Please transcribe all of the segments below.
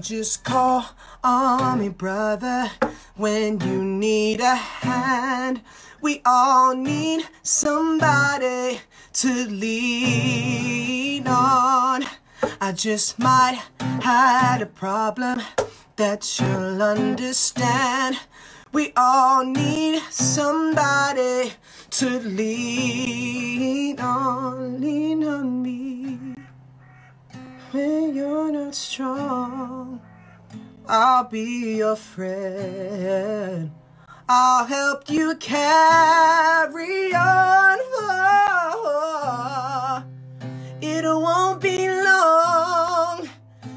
Just call on me, brother, when you need a hand. We all need somebody to lean on. I just might have a problem that you'll understand. We all need somebody to lean on me. When you're not strong, I'll be your friend. I'll help you carry on. It won't be long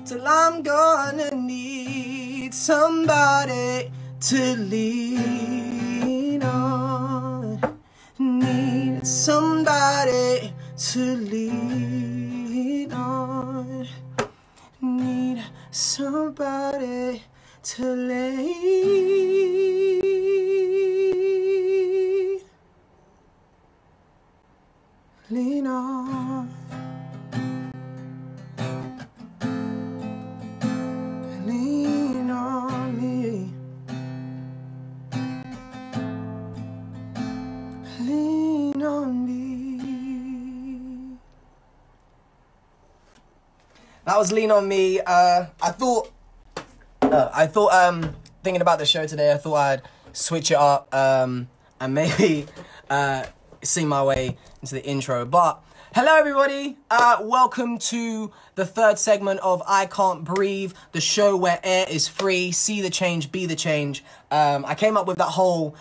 till I'm gonna need somebody to lean on. Need somebody to lean on. Need somebody to lean on. Lean on me. Lean on me. That was Lean on Me. I thought thinking about the show today, I thought I'd switch it up and maybe sing my way into the intro. But hello everybody, welcome to the third segment of I Can't Breathe, the show where air is free, see the change, be the change. I came up with that whole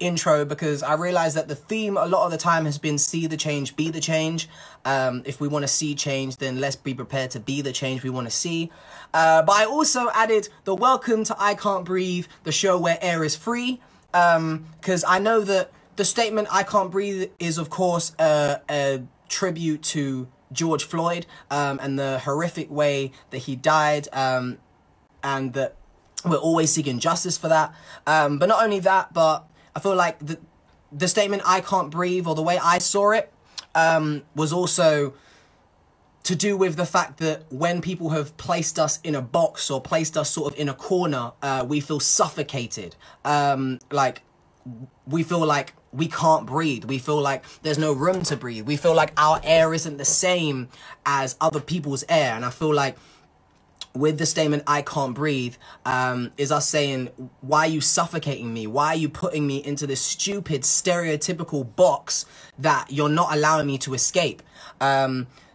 intro because I realized that the theme a lot of the time has been see the change, be the change. If we want to see change, then let's be prepared to be the change we want to see. But I also added the welcome to I Can't Breathe, the show where air is free, because I know that the statement I can't breathe is, of course, a tribute to George Floyd and the horrific way that he died, and that we're always seeking justice for that. But not only that, but I feel like the statement I can't breathe, or the way I saw it, was also to do with the fact that when people have placed us in a box or placed us sort of in a corner, we feel suffocated. Like, we feel like we can't breathe. We feel like there's no room to breathe. We feel like our air isn't the same as other people's air. And I feel like with the statement, I can't breathe, is us saying, why are you suffocating me? Why are you putting me into this stupid, stereotypical box that you're not allowing me to escape?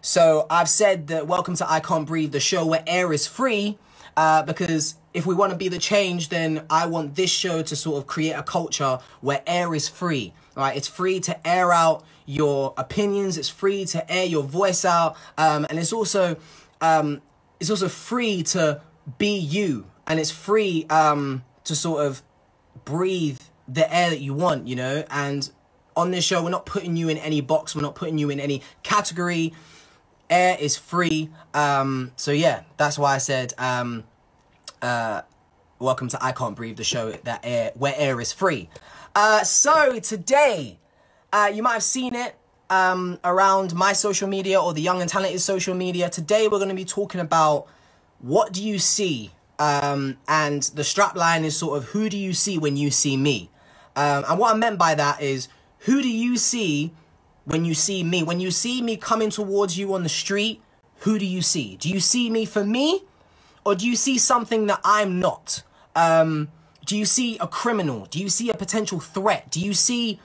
So I've said that welcome to I Can't Breathe, the show where air is free, because if we want to be the change, then I want this show to sort of create a culture where air is free, right? It's free to air out your opinions. It's free to air your voice out. And it's also free to be you. And it's free to sort of breathe the air that you want, you know? And on this show, we're not putting you in any box. We're not putting you in any category. Air is free. So yeah, that's why I said, welcome to I Can't Breathe, the show where air is free. So today, you might have seen it around my social media or the Young and Talented social media. Today, we're going to be talking about what do you see? And the strap line is sort of, who do you see when you see me? And what I meant by that is, who do you see when you see me? When you see me coming towards you on the street, who do you see? Do you see me for me? Or do you see something that I'm not? Do you see a criminal? Do you see a potential threat? Do you see...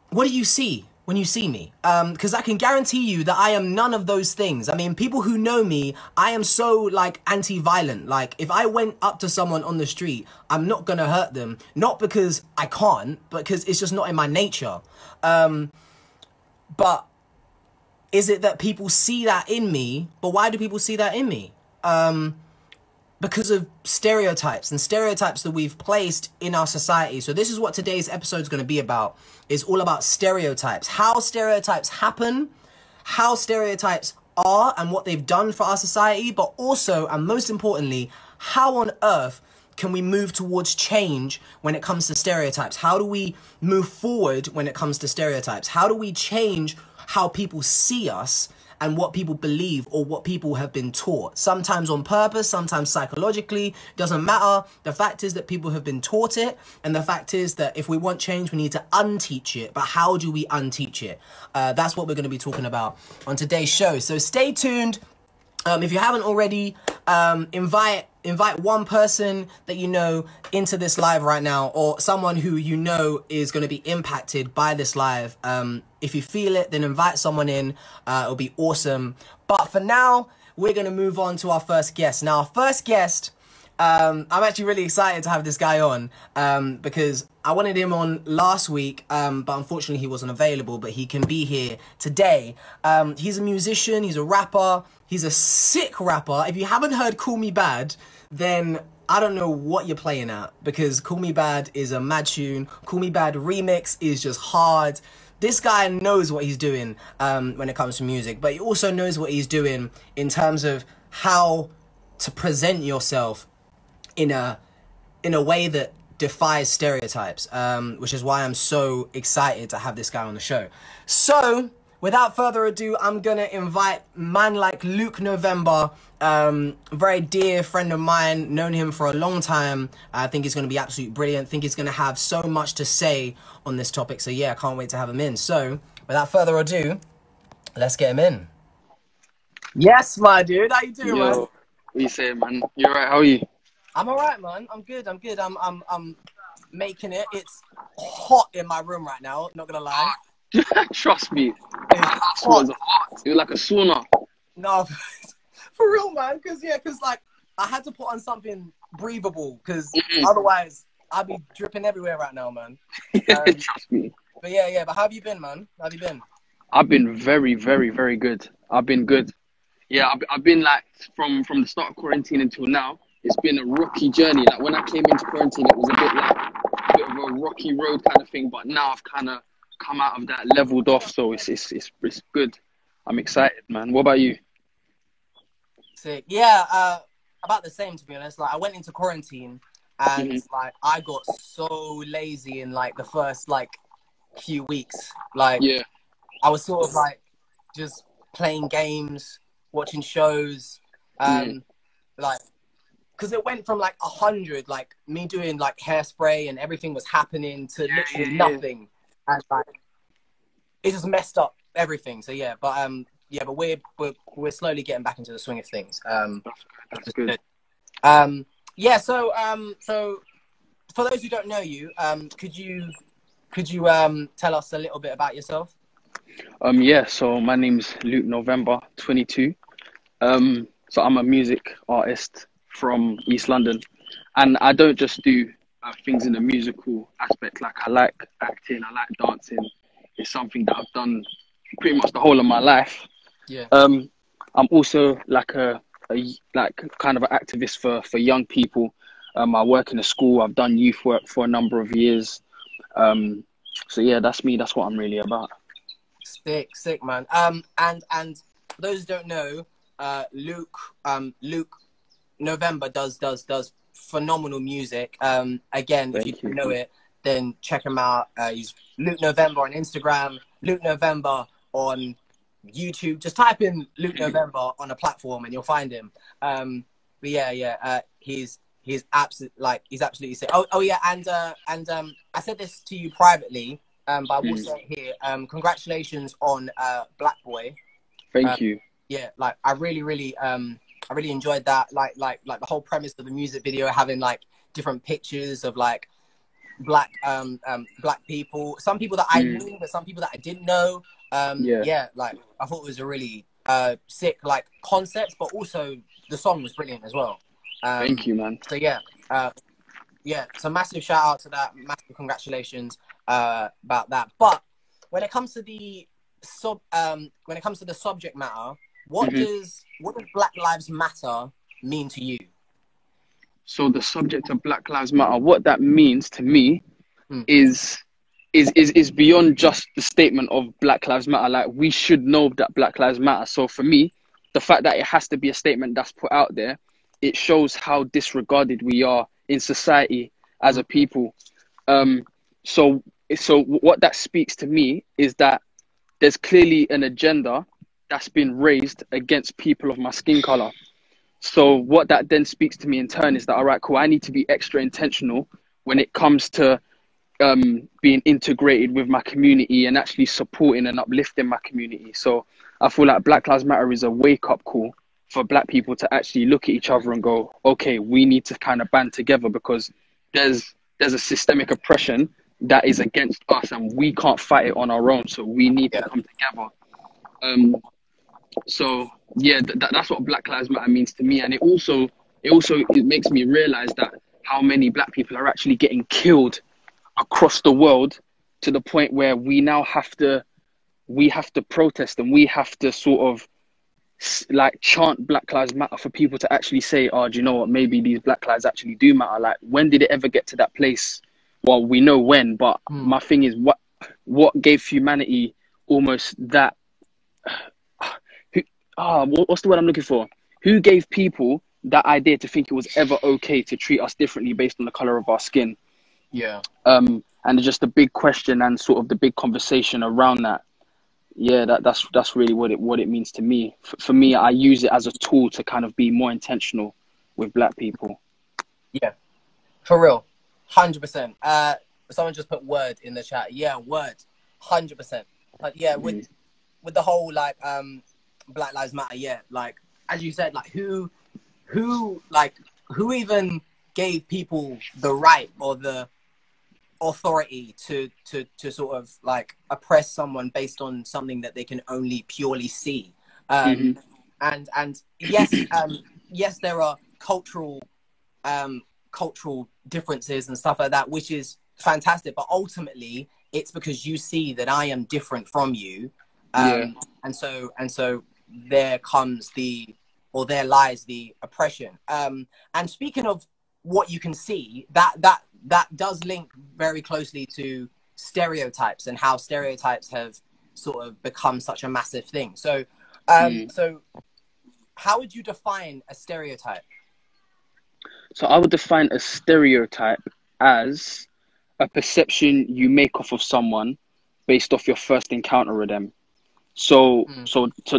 What do you see when you see me? Because I can guarantee you that I am none of those things. I mean, people who know me, I am so, like, anti-violent. Like, if I went up to someone on the street, I'm not going to hurt them. Not because I can't, but because it's just not in my nature. But is it that people see that in me? But why do people see that in me? Because of stereotypes and stereotypes that we've placed in our society. So this is what today's episode is going to be about. It's all about stereotypes, how stereotypes happen, how stereotypes are and what they've done for our society, but also, and most importantly, how on earth can we move towards change when it comes to stereotypes? How do we move forward when it comes to stereotypes? How do we change how people see us and what people believe or what people have been taught. Sometimes on purpose, sometimes psychologically, doesn't matter. The fact is that people have been taught it, and the fact is that if we want change, we need to unteach it. But how do we unteach it? That's what we're going to be talking about on today's show. So stay tuned. If you haven't already, invite one person that you know into this live right now, or someone who you know is going to be impacted by this live. If you feel it, then invite someone in. It'll be awesome. But for now, we're going to move on to our first guest. Now, our first guest, I'm actually really excited to have this guy on because I wanted him on last week, but unfortunately he wasn't available, but he can be here today. He's a musician, he's a rapper, he's a sick rapper. If you haven't heard Call Me Bad, then I don't know what you're playing at, because Call Me Bad is a mad tune. Call Me Bad remix is just hard. This guy knows what he's doing when it comes to music, but he also knows what he's doing in terms of how to present yourself in a way that defies stereotypes, which is why I'm so excited to have this guy on the show. So, without further ado, I'm gonna invite man like Luke November, very dear friend of mine, known him for a long time. I think he's gonna be absolutely brilliant. I think he's gonna have so much to say on this topic. So yeah, I can't wait to have him in. So, without further ado, let's get him in. Yes, my dude. How you doing, man? What you saying, man? You alright? How are you? I'm alright, man. I'm good. I'm making it. It's hot in my room right now, not gonna lie. Trust me. It's House hot. was hot. It was like a sauna. No, for real, man. Cause like I had to put on something breathable, cause otherwise I'd be dripping everywhere right now, man. Trust me. But yeah. But how have you been, man? How have you been? I've been very, very, very good. I've been good. Yeah, I've been like from the start of quarantine until now. It's been a rocky journey. Like when I came into quarantine, it was a bit of a rocky road kind of thing. But now I've kind of come out of that, leveled off. So it's good. I'm excited, man. What about you? Sick. Yeah, about the same, to be honest. Like I went into quarantine and like I got so lazy in like the first like few weeks. Like Yeah. I was sort of like just playing games, watching shows, like, because it went from like 100, like me doing like Hairspray and everything was happening, to literally nothing, and like it just messed up everything. So yeah, but we're slowly getting back into the swing of things. That's good. Yeah. So for those who don't know you, could you tell us a little bit about yourself? Yeah. So my name's Luke November, 22. So I'm a music artist from East London, and I don't just do things in the musical aspect. Like I like acting, I like dancing. It's something that I've done pretty much the whole of my life. Yeah. I'm also like a kind of an activist for young people. I work in a school. I've done youth work for a number of years. So yeah, that's me. That's what I'm really about. Sick, man. And for those who don't know, Luke November does phenomenal music. Again, if you don't know it, then check him out. He's Luke November on Instagram, Luke November on YouTube. Just type in Luke November on a platform and you'll find him. But he's absolutely sick. Oh yeah, and I said this to you privately, but I will say it here. Congratulations on Black Boy. Thank you. Yeah, like I really enjoyed that. Like the whole premise of the music video, having like different pictures of like black people. Some people that I knew, but some people that I didn't know. Yeah, like I thought it was a really sick like concept, but also the song was brilliant as well. Thank you, man. So so massive shout out to that. Massive congratulations about that. But when it comes to the subject matter, what does Black Lives Matter mean to you? So the subject of Black Lives Matter, what that means to me is beyond just the statement of Black Lives Matter. Like we should know that Black Lives Matter. So for me, the fact that it has to be a statement that's put out there, it shows how disregarded we are in society as a people. So what that speaks to me is that there's clearly an agenda that's been raised against people of my skin color. So what that then speaks to me in turn is that, all right, cool, I need to be extra intentional when it comes to being integrated with my community and actually supporting and uplifting my community. So I feel like Black Lives Matter is a wake-up call for Black people to actually look at each other and go, okay, we need to kind of band together, because there's a systemic oppression that is against us and we can't fight it on our own. So we need to come together. So yeah, that's what Black Lives Matter means to me. And it makes me realize that how many Black people are actually getting killed across the world, to the point where we now have to protest, and we have to sort of like chant Black Lives Matter for people to actually say, oh, do you know what, maybe these Black lives actually do matter. Like, when did it ever get to that place? Well, we know when, but my thing is, what gave humanity almost that what's the word I'm looking for? Who gave people that idea to think it was ever okay to treat us differently based on the color of our skin? Yeah. And just the big question and sort of the big conversation around that. Yeah, that's really what it means to me. For me, I use it as a tool to kind of be more intentional with Black people. Yeah, for real, 100%. Someone just put word in the chat. Yeah, word, 100%. Like, yeah, with the whole like Black Lives Matter. Yeah, like as you said, like who even gave people the right or the authority to sort of like oppress someone based on something that they can only purely see. And yes, yes, there are cultural differences and stuff like that, which is fantastic, but ultimately it's because you see that I am different from you, and so there lies the oppression. And speaking of what you can see, that does link very closely to stereotypes and how stereotypes have sort of become such a massive thing. So, so how would you define a stereotype? So I would define a stereotype as a perception you make off of someone based off your first encounter with them. So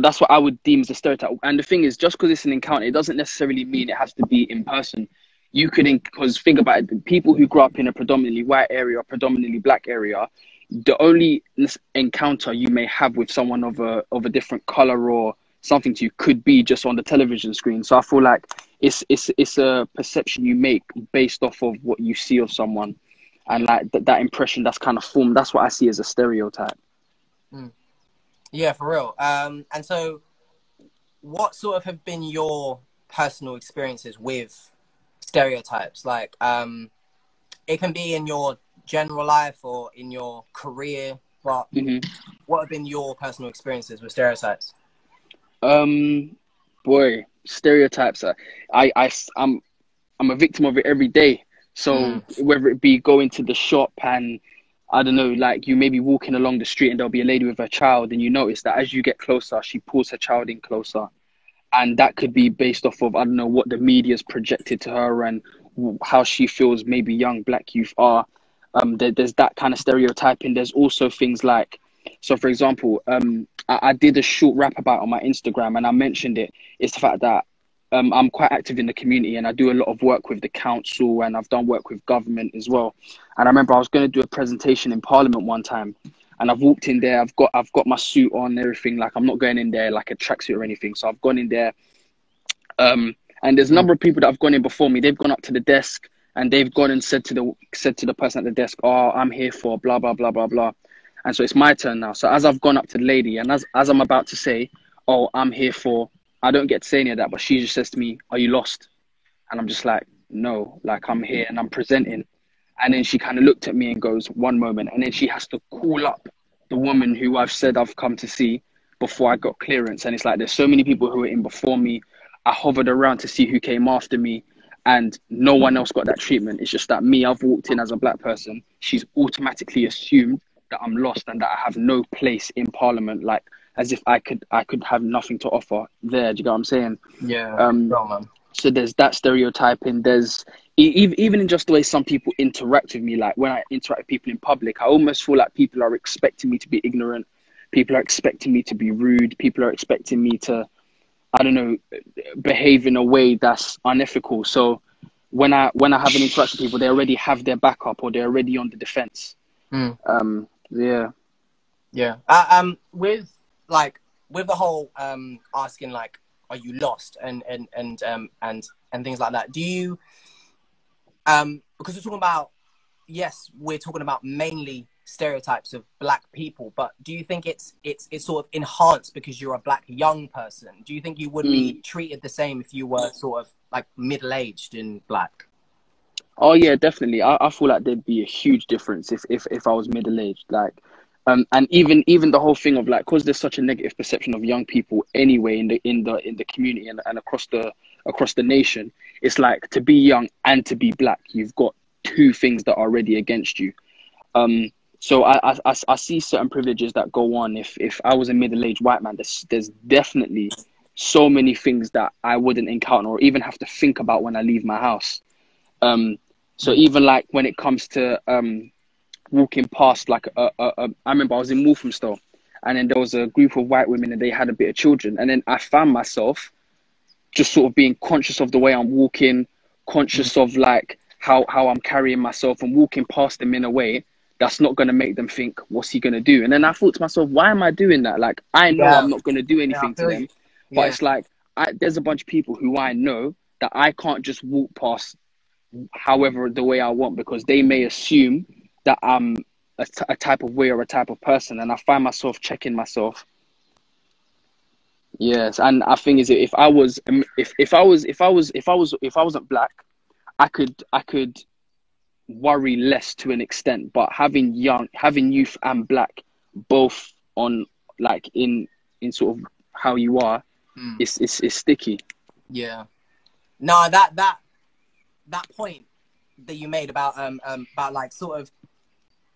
that's what I would deem as a stereotype. And the thing is, just because it's an encounter, it doesn't necessarily mean it has to be in person. You could, because think about it, people who grow up in a predominantly white area or predominantly Black area, the only encounter you may have with someone of a different color or something to you could be just on the television screen. So I feel like it's a perception you make based off of what you see of someone, and like that impression that's kind of formed. That's what I see as a stereotype. Yeah, for real. And so what sort of have been your personal experiences with stereotypes? Like, it can be in your general life or in your career, but what have been your personal experiences with stereotypes? Boy, stereotypes. I'm a victim of it every day. So whether it be going to the shop and I don't know, like you may be walking along the street and there'll be a lady with her child, and you notice that as you get closer, she pulls her child in closer. And that could be based off of, I don't know, what the media's projected to her and how she feels maybe young Black youth are. There's that kind of stereotyping. There's also things like, so for example, I did a short rap about on my Instagram, and I mentioned it. It's the fact that I'm quite active in the community, and I do a lot of work with the council, and I've done work with government as well. And I remember I was going to do a presentation in Parliament one time, and I've walked in there. I've got my suit on and everything. Like, I'm not going in there like a tracksuit or anything. So I've gone in there, and there's a number of people that have gone in before me. They've gone up to the desk and they've gone and said to the person at the desk, "Oh, I'm here for blah blah blah blah blah." And so it's my turn now. So as I've gone up to the lady, and as I'm about to say, "Oh, I'm here for," I don't get to say any of that, but she just says to me, "Are you lost?" And I'm just like, "No, like I'm here and I'm presenting." And then she kind of looked at me and goes, "One moment." And then she has to call up the woman who I've said I've come to see before I got clearance. And it's like, there's so many people who were in before me. I hovered around to see who came after me, and no one else got that treatment. It's just that me, I've walked in as a Black person. She's automatically assumed that I'm lost and that I have no place in Parliament, like as if I could have nothing to offer there. Do you get what I'm saying? Yeah. Man. So there's that stereotyping. There's even in just the way some people interact with me. Like when I interact with people in public, I almost feel like people are expecting me to be ignorant. People are expecting me to be rude. People are expecting me to, I don't know, behave in a way that's unethical. So when I have an interaction with people, they already have their backup, or they're already on the defense. Yeah. Yeah. With the whole asking, like, are you lost, and things like that. Do you because we're talking about, yes, we're talking about mainly stereotypes of Black people, but do you think it's sort of enhanced because you're a Black young person? Do you think you would be treated the same if you were sort of like middle-aged and Black? Oh yeah, definitely. I feel like there'd be a huge difference if I was middle-aged. Like, and even the whole thing of like, because there's such a negative perception of young people anyway in the community and across the nation. It's like, to be young and to be Black, you've got two things that are already against you. So I see certain privileges that go on if I was a middle-aged white man. There's definitely so many things that I wouldn't encounter or even have to think about when I leave my house. So even like when it comes to walking past, like I remember I was in Walthamstow, and then there was a group of white women and they had a bit of children, and then I found myself just sort of being conscious of the way I'm walking, conscious of like how I'm carrying myself, and walking past them in a way that's not going to make them think, what's he going to do? And then I thought to myself, why am I doing that? Like, I know I'm not going to do anything to them, but it's like, there's a bunch of people who I know that I can't just walk past however the way I want, because they may assume that I'm a type of way or a type of person, and I find myself checking myself. Yes, and I think is if I wasn't Black, I could worry less to an extent, but having youth and Black both on, like, in sort of how you are, it's sticky. Yeah. No, that point that you made about like sort of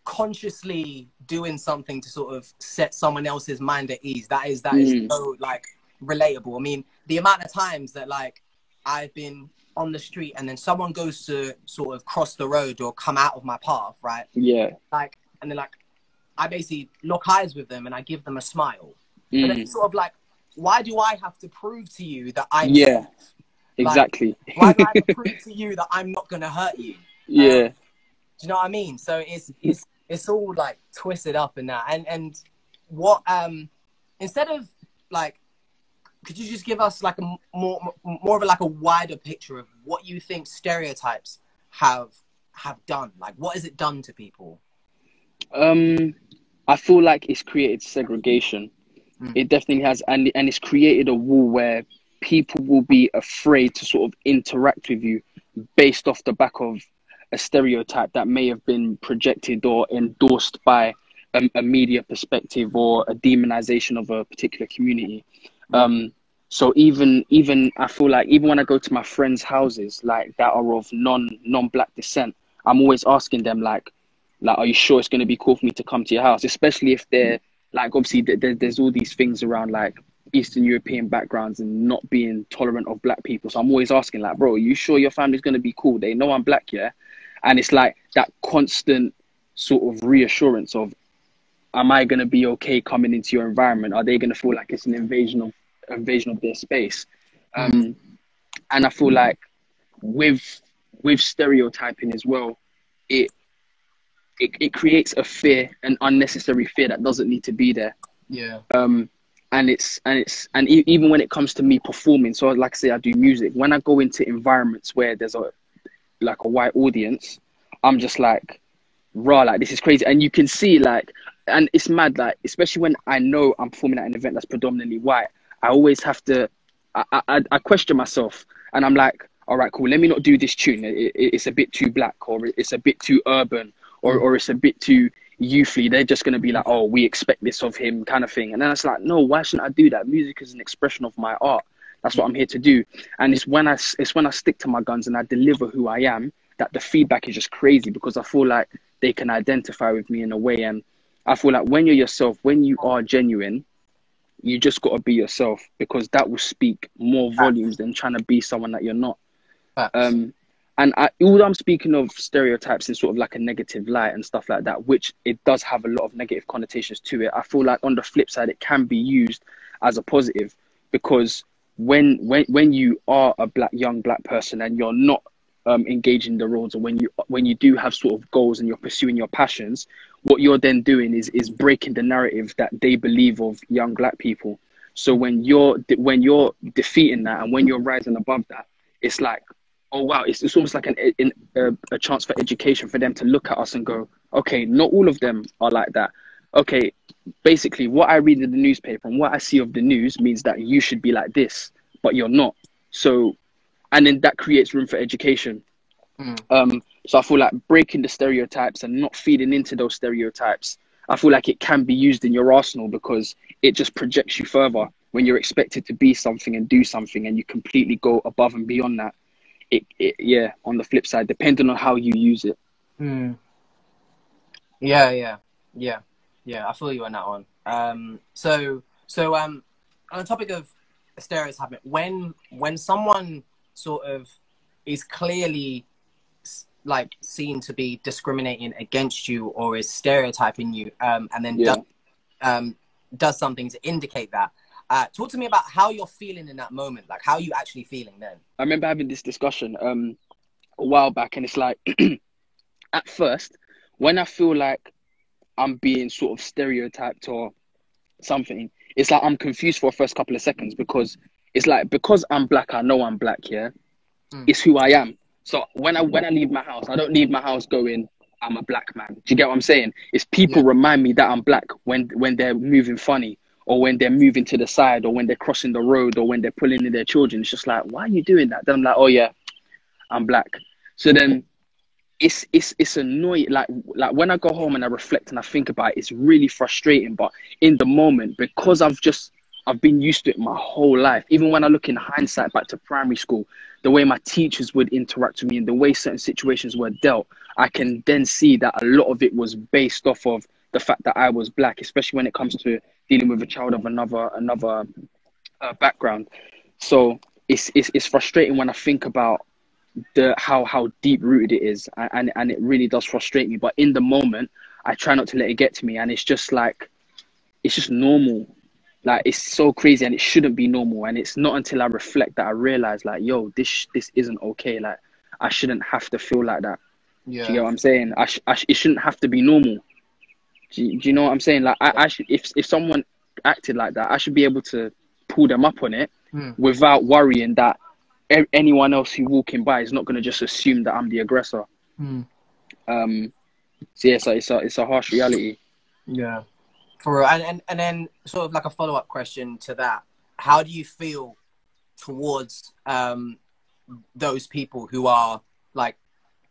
consciously doing something to sort of set someone else's mind at ease, that is so like relatable. I mean, the amount of times that like I've been on the street and then someone goes to sort of cross the road or come out of my path, right? Yeah. Like, and then like I basically lock eyes with them and I give them a smile. But then it's sort of like, why do I have to prove to you that I'm safe? Exactly. Like, why do I have to prove to you that I'm not gonna hurt you? Yeah. Do you know what I mean? So it's all like twisted up in that. And what instead of like, could you just give us like a more of a, like a wider picture of what you think stereotypes have done? Like, what has it done to people? I feel like it's created segregation. It definitely has, and it's created a wall where people will be afraid to sort of interact with you based off the back of a stereotype that may have been projected or endorsed by a media perspective or a demonization of a particular community. So even I feel like even when I go to my friends' houses, like that are of non-Black descent, I'm always asking them like, are you sure it's going to be cool for me to come to your house? Especially if they're like, obviously there's all these things around like Eastern European backgrounds and not being tolerant of Black people. So I'm always asking like, bro, are you sure your family's going to be cool? They know I'm Black, yeah? And it's like that constant sort of reassurance of, am I going to be okay coming into your environment? Are they going to feel like it's an invasion of their space? And I feel like with stereotyping as well, it creates a fear, an unnecessary fear that doesn't need to be there. Yeah. And even when it comes to me performing, so like I say, I do music. When I go into environments where there's a white audience, I'm just like, raw, like, this is crazy. And you can see like, and it's mad, like, especially when I know I'm performing at an event that's predominantly white, I always have to, I question myself, and I'm like, all right, cool, let me not do this tune. It's a bit too Black, or it's a bit too urban, or it's a bit too youthly. They're just going to be like, oh, we expect this of him, kind of thing. And then it's like, no, why shouldn't I do that? Music is an expression of my art. That's what I'm here to do. And it's when I stick to my guns and I deliver who I am, that the feedback is just crazy, because I feel like they can identify with me in a way. And I feel like when you're yourself, when you are genuine, you just got to be yourself, because that will speak more volumes than trying to be someone that you're not. although I'm speaking of stereotypes in sort of like a negative light and stuff like that, which it does have a lot of negative connotations to it, I feel like on the flip side, it can be used as a positive, because when you are a young black person and you're not engaging the roles, or when you do have sort of goals and you're pursuing your passions, what you're then doing is breaking the narrative that they believe of young black people. So when you're defeating that and when you're rising above that, it's like, oh wow, it's almost like a chance for education, for them to look at us and go, okay, not all of them are like that. Okay, basically what I read in the newspaper and what I see of the news means that you should be like this, but you're not. So, and then that creates room for education. So I feel like breaking the stereotypes and not feeding into those stereotypes, I feel like it can be used in your arsenal, because it just projects you further when you're expected to be something and do something, and you completely go above and beyond that. Yeah, on the flip side, depending on how you use it. Yeah. I feel you on that one. So on the topic of stereotyping, when someone sort of is clearly like seen to be discriminating against you or is stereotyping you, and then does something to indicate that. Talk to me about how you're feeling in that moment, like how you actually feeling then. I remember having this discussion a while back, and it's like, at first, when I feel like I'm being sort of stereotyped or something, it's like I'm confused for the first couple of seconds, because it's like, because I'm black, I know I'm black, it's who I am. So when I leave my house, I don't leave my house going, I'm a black man. Do you get what I'm saying? It's people remind me that I'm black when they're moving funny, or when they're moving to the side, or when they're crossing the road, or when they're pulling in their children. It's just like, why are you doing that? Then I'm like, oh yeah, I'm black. So then it's annoying. Like when I go home and I reflect and I think about it, it's really frustrating. But in the moment, because I've been used to it my whole life. Even when I look in hindsight back to primary school, the way my teachers would interact with me and the way certain situations were dealt, I can then see that a lot of it was based off of the fact that I was black, especially when it comes to dealing with a child of another background. So it's frustrating when I think about how deep rooted it is, and it really does frustrate me. But in the moment, I try not to let it get to me, and it's just normal. Like, it's so crazy, and it shouldn't be normal. And it's not until I reflect that I realize, like, yo, this isn't okay. Like, I shouldn't have to feel like that. Yeah. Do you get what I'm saying? It shouldn't have to be normal. Do you know what I'm saying? Like, I should, if someone acted like that, I should be able to pull them up on it without worrying that anyone else who walking by is not going to just assume that I'm the aggressor. So yeah, it's a harsh reality. Yeah. For real. And then sort of like a follow-up question to that, how do you feel towards those people who are like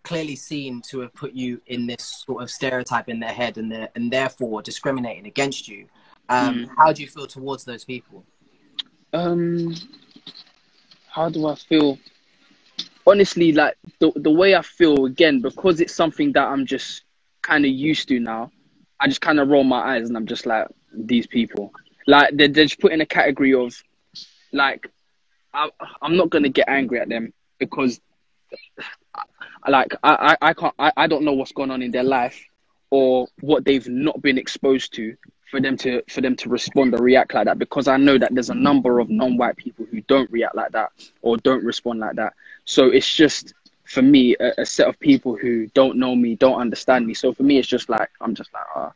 clearly seen to have put you in this sort of stereotype in their head, and therefore discriminating against you? How do you feel towards those people? How do I feel? Honestly, like the way I feel, again, because it's something that I'm just kind of used to now, I just kind of roll my eyes and I'm just like, these people, like they're just put in a category of, like, I'm not gonna get angry at them, because like I don't know what's going on in their life or what they've not been exposed to for them to respond or react like that, because I know that there's a number of non-white people who don't react like that or don't respond like that. So it's just, for me, a set of people who don't know me, don't understand me. So for me, it's just like, I'm just like,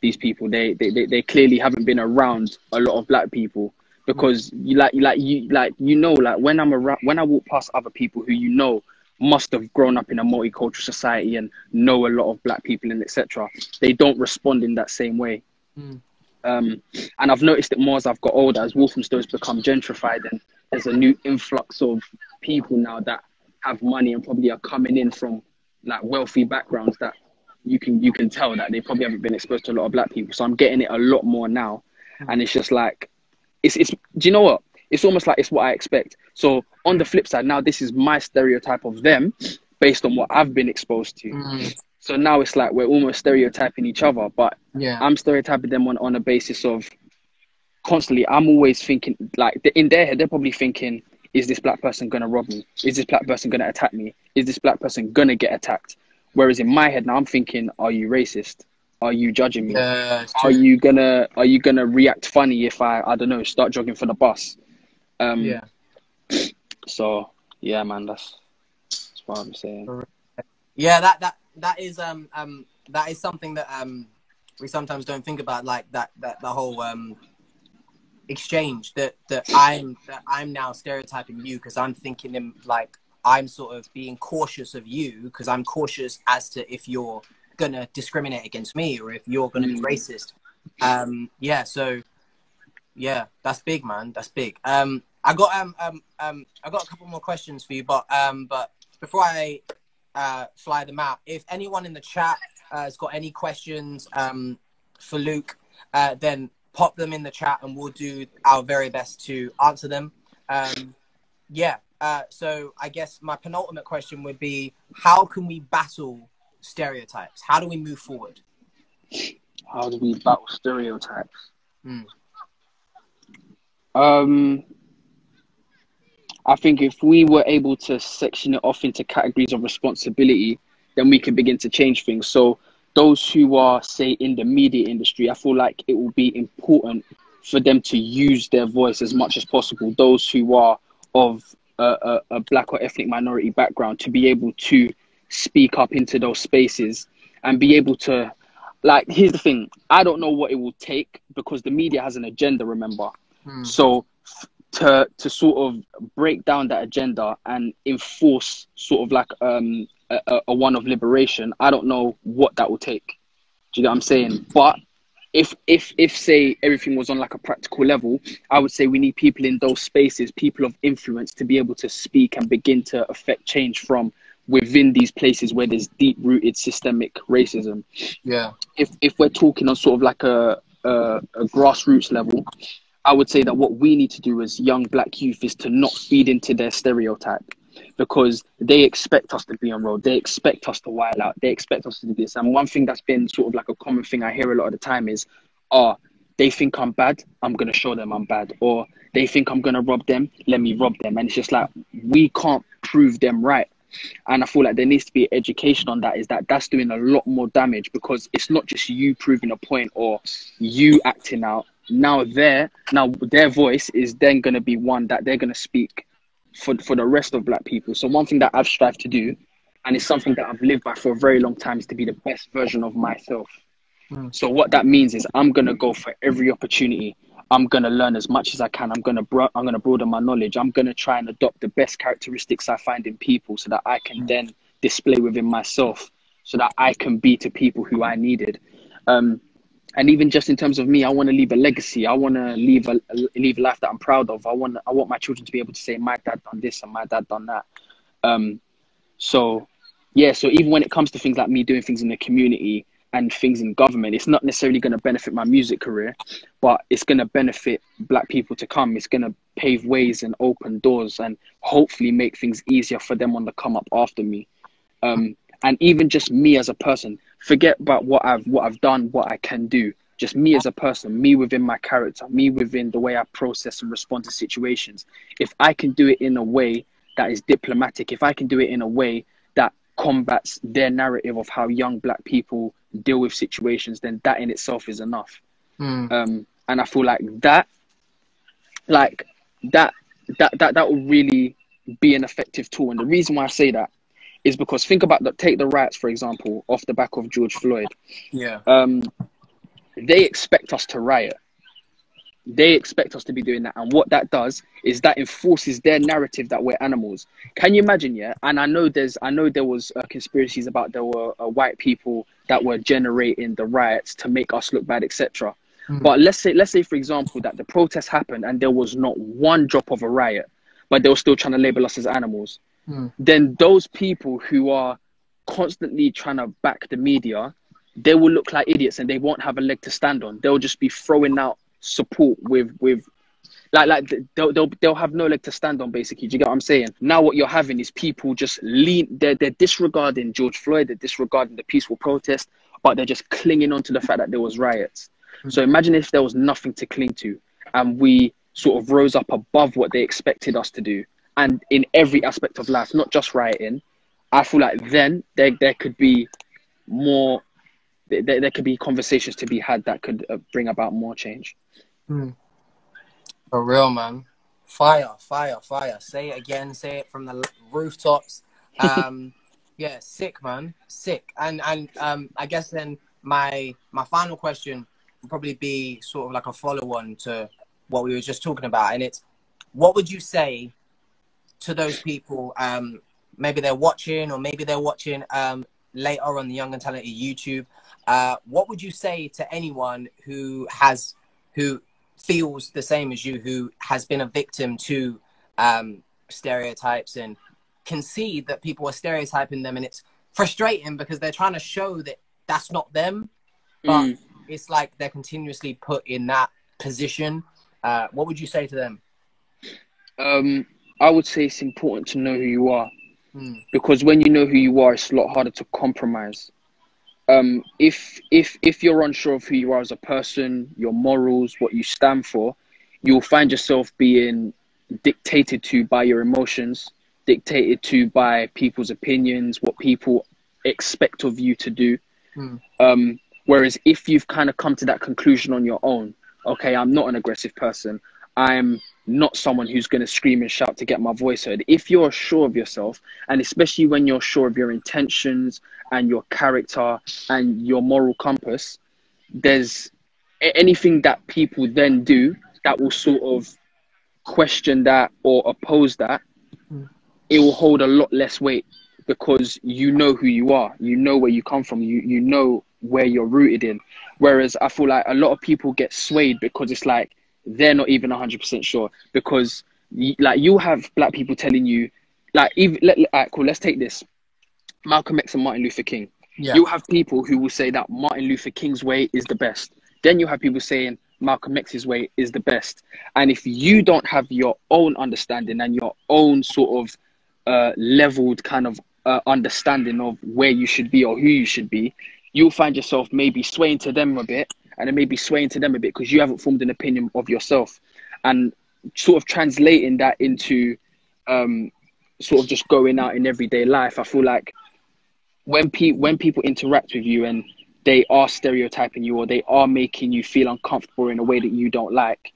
these people, they clearly haven't been around a lot of black people, because when I walk past other people who must have grown up in a multicultural society and know a lot of black people and etc., they don't respond in that same way. And I've noticed it more as I've got older, as Walthamstow has become gentrified, and there's a new influx of people now that have money and probably are coming in from like wealthy backgrounds that you can tell that they probably haven't been exposed to a lot of black people. So I'm getting it a lot more now, and it's just like, it's do you know what? It's almost like it's what I expect. So on the flip side, now this is my stereotype of them based on what I've been exposed to. So now it's like we're almost stereotyping each other, but I'm stereotyping them on a basis of constantly, I'm always thinking, like, in their head, they're probably thinking, is this black person going to rob me? Is this black person going to attack me? Is this black person going to get attacked? Whereas in my head now, I'm thinking, are you racist? Are you judging me? Are you gonna react funny if I don't know, start jogging for the bus? So yeah, man, that's what I'm saying. Yeah, that is something that we sometimes don't think about, like that the whole exchange that I'm now stereotyping you because I'm thinking them, like I'm sort of being cautious of you because I'm cautious as to if you're gonna discriminate against me or if you're gonna be racist. Yeah, so yeah, that's big, man. That's big. I got a couple more questions for you, but before I fly them out, if anyone in the chat has got any questions for Luke, then pop them in the chat and we'll do our very best to answer them. So I guess my penultimate question would be, how can we battle stereotypes? How do we move forward? How do we battle stereotypes? I think if we were able to section it off into categories of responsibility, then we can begin to change things. So those who are, say, in the media industry, I feel like it will be important for them to use their voice as much as possible. Those who are of a black or ethnic minority background, to be able to speak up into those spaces and be able to, like, here's the thing, I don't know what it will take because the media has an agenda, remember. So to sort of break down that agenda and enforce sort of like a one of liberation, I don't know what that will take. Do you get what I'm saying? But if say everything was on like a practical level, I would say we need people in those spaces, people of influence, to be able to speak and begin to affect change from within these places where there's deep rooted systemic racism. Yeah. If we're talking on sort of like a grassroots level, I would say that what we need to do as young black youth is to not feed into their stereotype, because they expect us to be on road. They expect us to wild out. They expect us to do this. And one thing that's been sort of like a common thing I hear a lot of the time is, they think I'm bad, I'm going to show them I'm bad. Or they think I'm going to rob them, let me rob them. And it's just like, we can't prove them right. And I feel like there needs to be education on that, is that's doing a lot more damage, because it's not just you proving a point or you acting out. Now their voice is then going to be one that they're going to speak for the rest of black people. So one thing that I've strived to do, and it's something that I've lived by for a very long time, is to be the best version of myself. So what that means is I'm going to go for every opportunity. I'm going to learn as much as I can. I'm going to broaden my knowledge. I'm going to try and adopt the best characteristics I find in people so that I can then display within myself, so that I can be to people who I needed. And even just in terms of me, I want to leave a legacy. I want to leave a life that I'm proud of. I want my children to be able to say, my dad done this and my dad done that. So even when it comes to things like me doing things in the community and things in government, it's not necessarily going to benefit my music career, but it's going to benefit black people to come. It's going to pave ways and open doors and hopefully make things easier for them on the come up after me. And even just me as a person, forget about what I've done, what I can do. Just me as a person, me within my character, me within the way I process and respond to situations. If I can do it in a way that is diplomatic, if I can do it in a way that combats their narrative of how young black people deal with situations, then that in itself is enough. And I feel like that will really be an effective tool. And the reason why I say that is because think about take the riots, for example, off the back of George Floyd. Yeah. They expect us to riot. They expect us to be doing that. And what that does is that enforces their narrative that we're animals. Can you imagine? Yeah. And I know there was conspiracies about there were white people that were generating the riots to make us look bad, etc. But let's say, for example, that the protests happened and there was not one drop of a riot, but they were still trying to label us as animals. Then those people who are constantly trying to back the media, they will look like idiots and they won't have a leg to stand on. They'll just be throwing out support with they'll have no leg to stand on, basically. Do you get what I'm saying? Now what you're having is people just they're disregarding George Floyd, they're disregarding the peaceful protest, but they're just clinging on to the fact that there was riots. So imagine if there was nothing to cling to and we sort of rose up above what they expected us to do and in every aspect of life, not just writing, I feel like then there could be more, there could be conversations to be had that could bring about more change. For real, man. Fire, fire, fire. Say it again. Say it from the rooftops. Yeah, sick, man. Sick. And I guess then my final question would probably be sort of like a follow-on to what we were just talking about. And it's, what would you say to those people, maybe they're watching or maybe they're watching later on the Young and Talented YouTube, what would you say to anyone who feels the same as you, who has been a victim to stereotypes and can see that people are stereotyping them, and it's frustrating because they're trying to show that that's not them, but it's like they're continuously put in that position. What would you say to them? I would say it's important to know who you are, because when you know who you are, it's a lot harder to compromise. If you're unsure of who you are as a person, your morals, what you stand for, you'll find yourself being dictated to by your emotions, dictated to by people's opinions, what people expect of you to do. Whereas if you've kind of come to that conclusion on your own, okay, I'm not an aggressive person, I'm not someone who's going to scream and shout to get my voice heard. If you're sure of yourself, and especially when you're sure of your intentions and your character and your moral compass, there's anything that people then do that will sort of question that or oppose that, it will hold a lot less weight, because you know who you are, you know where you come from, you know where you're rooted in. Whereas I feel like a lot of people get swayed because it's like they're not even 100% sure, because like you have black people telling you, like, even cool, let's take this, Malcolm X and Martin Luther King. You have people who will say that Martin Luther King's way is the best, then you have people saying Malcolm X's way is the best. And if you don't have your own understanding and your own sort of leveled kind of understanding of where you should be or who you should be, you'll find yourself maybe swaying to them a bit, and then maybe swaying to them a bit because you haven't formed an opinion of yourself. And sort of translating that into sort of just going out in everyday life, I feel like when people interact with you and they are stereotyping you, or they are making you feel uncomfortable in a way that you don't like,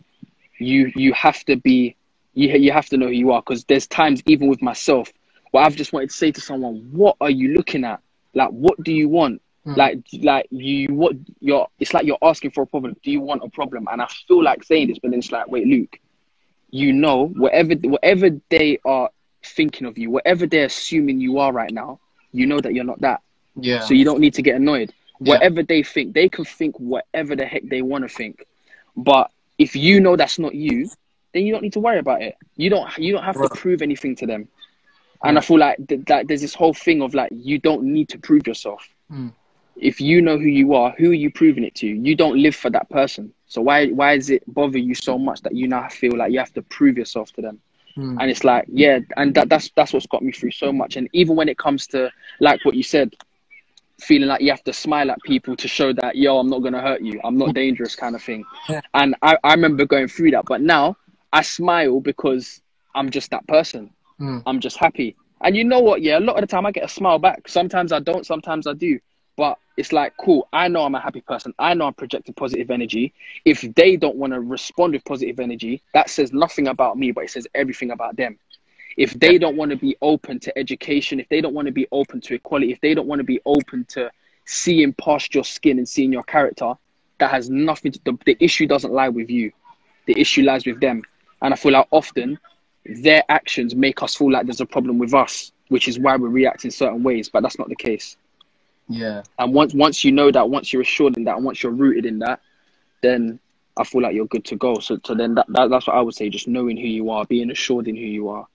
you have to be, you have to know who you are. Because there's times, even with myself, where I've just wanted to say to someone, what are you looking at? Like, what do you want? It's like you're asking for a problem. Do you want a problem? And I feel like saying this, but then it's like, wait, Luke, you know, whatever they are thinking of you, whatever they're assuming you are right now, you know that you're not that. So you don't need to get annoyed. Whatever they think, they can think whatever the heck they want to think. But if you know that's not you, then you don't need to worry about it. You don't have to prove anything to them. And I feel like there's this whole thing of like, you don't need to prove yourself. If you know who you are, who are you proving it to? You don't live for that person. So why does it bother you so much that you now feel like you have to prove yourself to them? And it's like, yeah, and that's what's got me through so much. And even when it comes to, like what you said, feeling like you have to smile at people to show that, yo, I'm not going to hurt you, I'm not dangerous, kind of thing. And I remember going through that, but now I smile because I'm just that person. I'm just happy. And you know what? Yeah, a lot of the time I get a smile back. Sometimes I don't, sometimes I do. But it's like, cool, I know I'm a happy person. I know I'm projecting positive energy. If they don't want to respond with positive energy, that says nothing about me, but it says everything about them. If they don't want to be open to education, if they don't want to be open to equality, if they don't want to be open to seeing past your skin and seeing your character, that has nothing to do. The issue doesn't lie with you. The issue lies with them. And I feel like often their actions make us feel like there's a problem with us, which is why we react in certain ways, but that's not the case. And once you know that, once you're assured in that, and once you're rooted in that, then I feel like you're good to go. So then that's what I would say, just knowing who you are, being assured in who you are.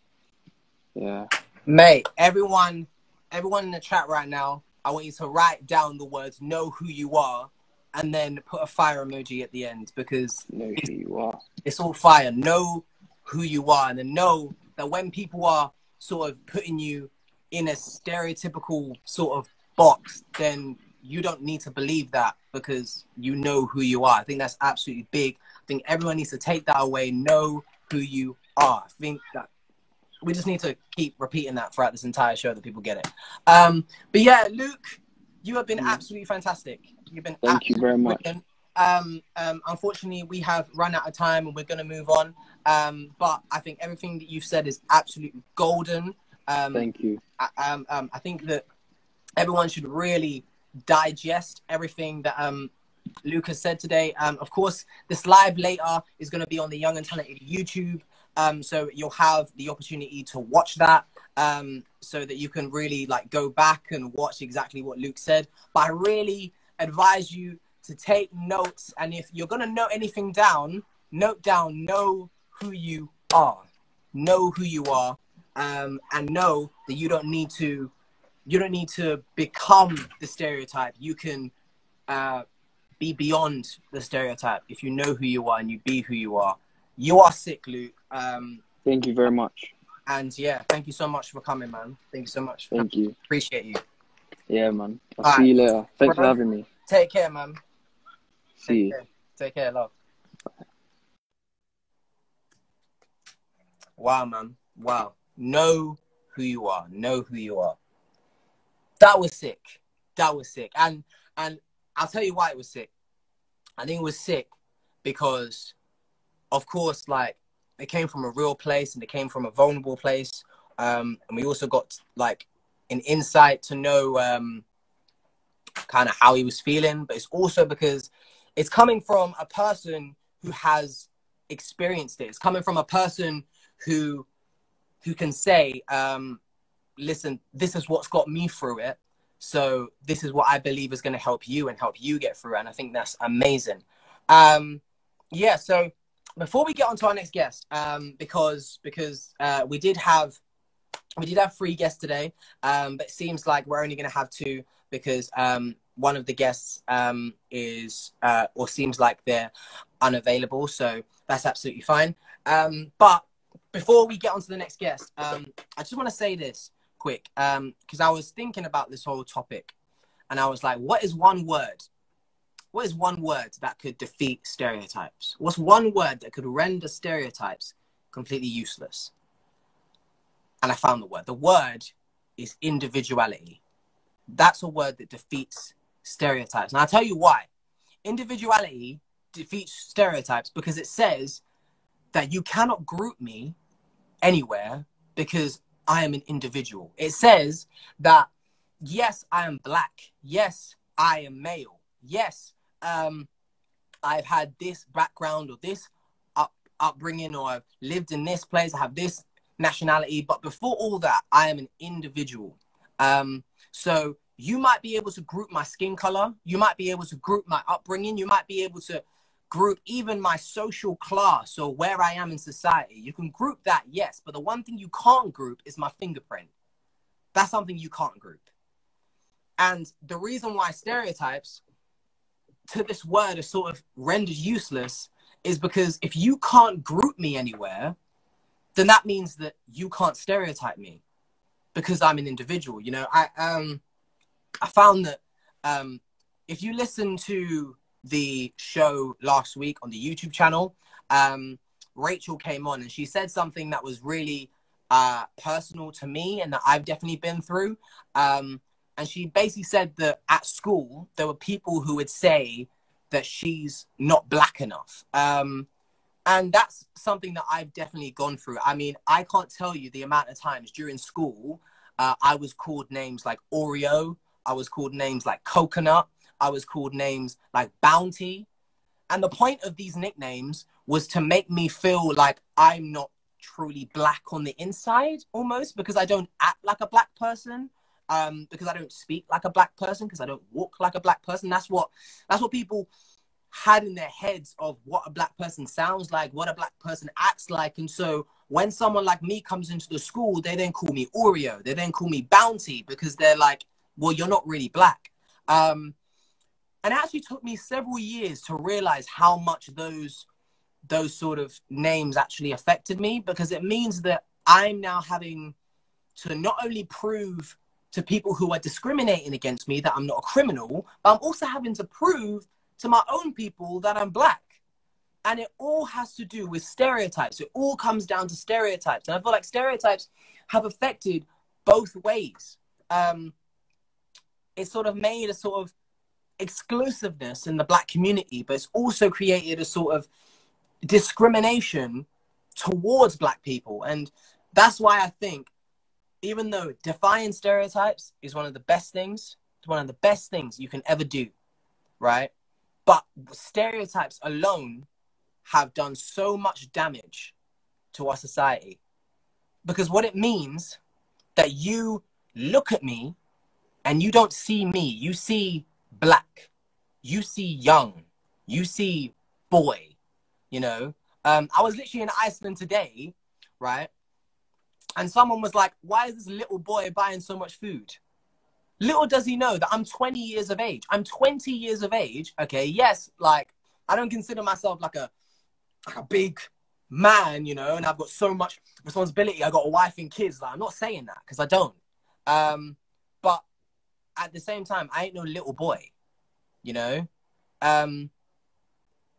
Mate, everyone in the chat right now, I want you to write down the words "know who you are" and then put a fire emoji at the end, because know who you are. It's all fire. Know who you are, and then know that when people are sort of putting you in a stereotypical sort of box, then you don't need to believe that, because you know who you are. I think that's absolutely big. I think everyone needs to take that away. Know who you are. I think that we just need to keep repeating that throughout this entire show that people get it. But yeah, Luke, you have been absolutely fantastic. You've been Thank you very much. brilliant. Unfortunately, we have run out of time and we're going to move on. But I think everything that you've said is absolutely golden. Thank you. I think that everyone should really digest everything that Luke has said today. Of course, this live later is going to be on the Young and Talented YouTube. So you'll have the opportunity to watch that so that you can really like go back and watch exactly what Luke said. But I really advise you to take notes. And if you're going to note anything down, note down, know who you are. Know who you are and know that you don't need to become the stereotype. You can be beyond the stereotype if you know who you are and you be who you are. You are sick, Luke. Thank you very much. And yeah, thank you so much for coming, man. Thank you so much. Thank you. Appreciate you. Yeah, man. I'll see you later. Thanks for having me. Take care, man. See you. Take care, love. Wow, man. Wow. Know who you are. Know who you are. That was sick. That was sick. And I'll tell you why it was sick. I think it was sick because, of course, like, it came from a real place and it came from a vulnerable place. And we also got, like, an insight to know kind of how he was feeling. But it's also because it's coming from a person who has experienced it. It's coming from a person who can say, listen, this is what's got me through it. So this is what I believe is going to help you and help you get through it. And I think that's amazing. Yeah, so before we get on to our next guest, because we did have 3 guests today, but it seems like we're only going to have 2 because one of the guests is or seems like they're unavailable. So that's absolutely fine. But before we get on to the next guest, I just want to say this quick, because I was thinking about this whole topic and I was like, what is one word? What is one word that could defeat stereotypes? What's one word that could render stereotypes completely useless? And I found the word. The word is individuality. That's a word that defeats stereotypes. And I'll tell you why. Individuality defeats stereotypes because it says that you cannot group me anywhere because I am an individual. It says that, yes, I am black. Yes, I am male. Yes, I've had this background or this upbringing, or I've lived in this place. I have this nationality. But before all that, I am an individual. So you might be able to group my skin color. You might be able to group my upbringing. You might be able to group even my social class or where I am in society. You can group that, yes. But the one thing you can't group is my fingerprint. That's something you can't group. And the reason why stereotypes to this word are sort of rendered useless is because if you can't group me anywhere, then that means that you can't stereotype me because I'm an individual. You know, I found that if you listen to the show last week on the YouTube channel, Rachel came on and she said something that was really personal to me and that I've definitely been through. And she basically said that at school, there were people who would say that she's not black enough. And that's something that I've definitely gone through. I mean, I can't tell you the amount of times during school, I was called names like Oreo. I was called names like Coconut. I was called names like Bounty. And the point of these nicknames was to make me feel like I'm not truly black on the inside, almost, because I don't act like a black person. Because I don't speak like a black person, because I don't walk like a black person. That's what people had in their heads of what a black person sounds like, what a black person acts like. And so when someone like me comes into the school, they then call me Oreo. They then call me Bounty because they're like, well, you're not really black. And it actually took me several years to realize how much those sort of names actually affected me, because it means that I'm now having to not only prove to people who are discriminating against me that I'm not a criminal, but I'm also having to prove to my own people that I'm black. And it all has to do with stereotypes. It all comes down to stereotypes. And I feel like stereotypes have affected both ways. It's sort of made a sort of exclusiveness in the Black community, but it's also created a sort of discrimination towards Black people. And that's why I think, even though defying stereotypes is one of the best things, it's one of the best things you can ever do, right? But stereotypes alone have done so much damage to our society. Because what it means that you look at me and you don't see me. You see Black. You see young. You see boy, you know? I was literally in Iceland today, right? And someone was like, why is this little boy buying so much food? Little does he know that I'm 20 years of age. I'm 20 years of age, okay? Yes, like, I don't consider myself like a big man, you know, and I've got so much responsibility. I got a wife and kids. Like, I'm not saying that because I don't. But at the same time, I ain't no little boy, you know?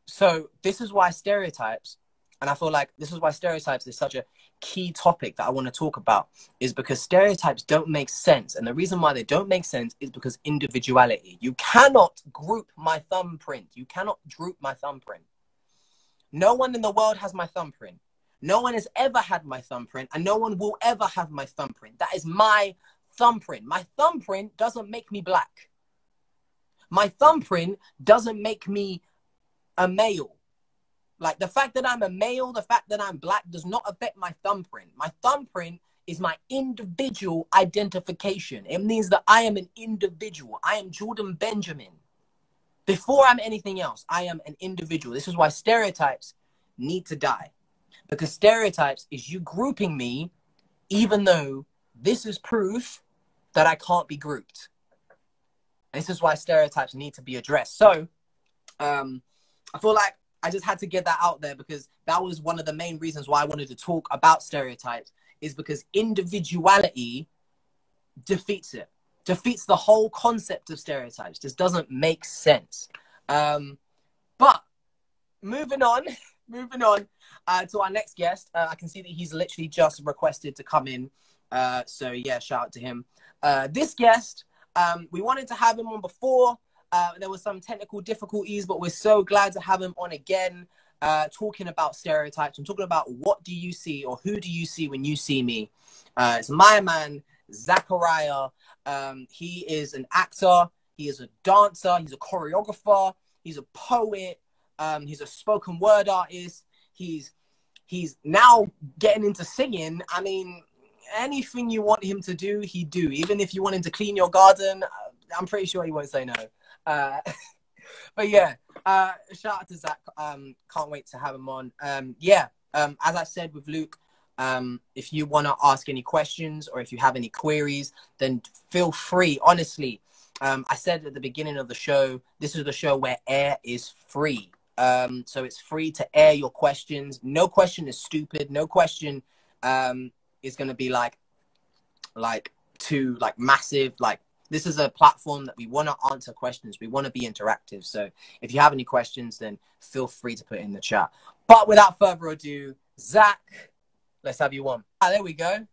So this is why stereotypes, and I feel like this is why stereotypes is such a key topic that I want to talk about, is because stereotypes don't make sense. And the reason why they don't make sense is because individuality. You cannot group my thumbprint. You cannot group my thumbprint. No one in the world has my thumbprint. No one has ever had my thumbprint, and no one will ever have my thumbprint. That is my thumbprint. My thumbprint doesn't make me Black. My thumbprint doesn't make me a male. Like, the fact that I'm a male, the fact that I'm Black does not affect my thumbprint. My thumbprint is my individual identification. It means that I am an individual. I am Jordan Benjamin. Before I'm anything else, I am an individual. This is why stereotypes need to die. Because stereotypes is you grouping me, even though this is proof that I can't be grouped. And this is why stereotypes need to be addressed. So, I feel like I just had to get that out there, because that was one of the main reasons why I wanted to talk about stereotypes, is because individuality defeats it. Defeats the whole concept of stereotypes. Just doesn't make sense. But moving on to our next guest. I can see that he's literally just requested to come in. So yeah, shout out to him. This guest, we wanted to have him on before. There was some technical difficulties, but we're so glad to have him on again, talking about stereotypes. I'm talking about what do you see, or who do you see when you see me? It's my man, Zachariah. He is an actor, he is a dancer, he's a choreographer, he's a poet, he's a spoken word artist, he's now getting into singing. I mean, anything you want him to do, he'd do. Even if you want him to clean your garden, I'm pretty sure he won't say no. But yeah, shout out to Zach. Can't wait to have him on. As I said with Luke, if you want to ask any questions or if you have any queries, then feel free. Honestly, I said at the beginning of the show, this is the show where air is free. So it's free to air your questions. No question is stupid. No question is going to be like too massive. Like, this is a platform that we want to answer questions. We want to be interactive. So if you have any questions, then feel free to put it in the chat. But without further ado, Zach, let's have you on. Ah, there we go.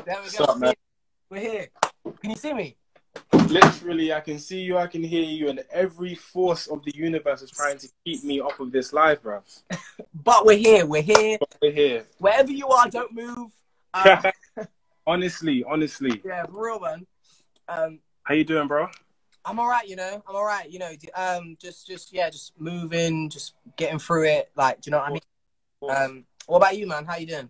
There we go. What's up, man? We're here. Can you see me? Literally, I can see you, I can hear you, and every force of the universe is trying to keep me off of this live, bruv. But we're here. We're here. We're here. Wherever you are, don't move. Honestly. Yeah, for real, man. How you doing, bro? I'm all right, you know. I'm all right, you know. Just moving, just getting through it. Like, do you know what I mean? What about you, man? How you doing?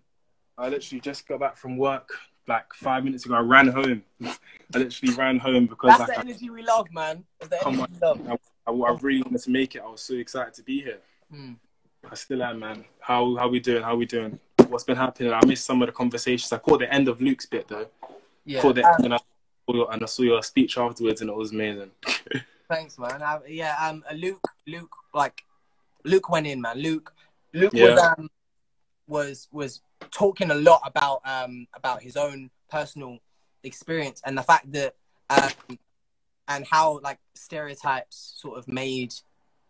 I literally just got back from work like 5 minutes ago. I ran home. I literally ran home because that's the energy we love, man. That's the energy we love. I really wanted to make it. I was so excited to be here. I still am, man. How we doing? How we doing? What's been happening? I missed some of the conversations. I caught the end of Luke's bit though. Yeah. Caught the end, and I saw your speech afterwards, and it was amazing. Thanks, man. Luke went in, man. Luke was talking a lot about his own personal experience and the fact that and how like stereotypes sort of made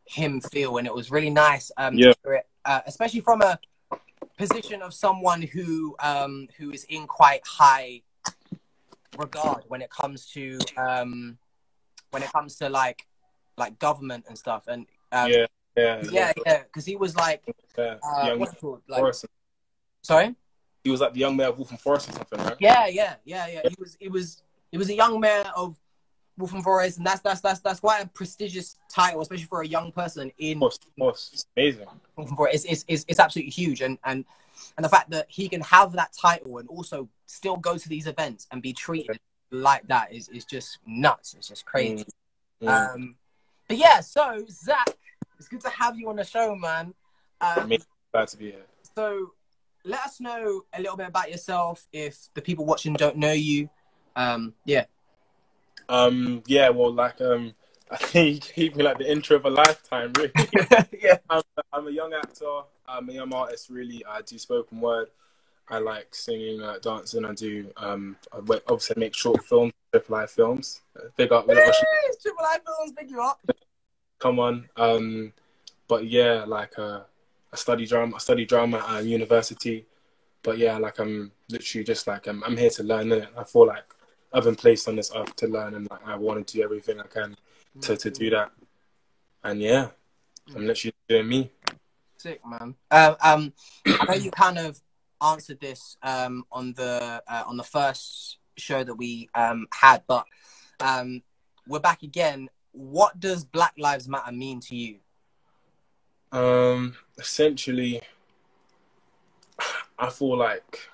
him feel, and it was really nice to hear it, especially from a position of someone who is in quite high regard when it comes to like government and stuff, and because he was like what's it called? Like, sorry, he was like the young mayor of Wolfen Forest or something, right? Yeah. He was a young mayor of Wolfen Forest, and that's quite a prestigious title, especially for a young person in. Of course, it's amazing. Wolfen Forest, it's absolutely huge, and the fact that he can have that title and also still go to these events and be treated like that is just nuts. It's just crazy. But yeah, so Zach, it's good to have you on the show, man. Glad to be here. So let us know a little bit about yourself if the people watching don't know you. Yeah, well, like, I think you gave me like the intro of a lifetime, really. Yeah. I'm a young actor. I'm a young artist, really. I do spoken word. I like singing, dancing. I do, obviously make short films, Triple I films. Big up. Triple I films, big you up. Come on. But yeah, like, I study drama at university. But yeah, like, I'm literally just like, I'm here to learn, innit? I feel like I've been placed on this earth to learn, and like, I want to do everything I can to do that. And yeah, I'm literally doing me. Sick, man. I know you kind of answered this on the first show that we had, but we're back again. What does Black Lives Matter mean to you? Essentially, I feel like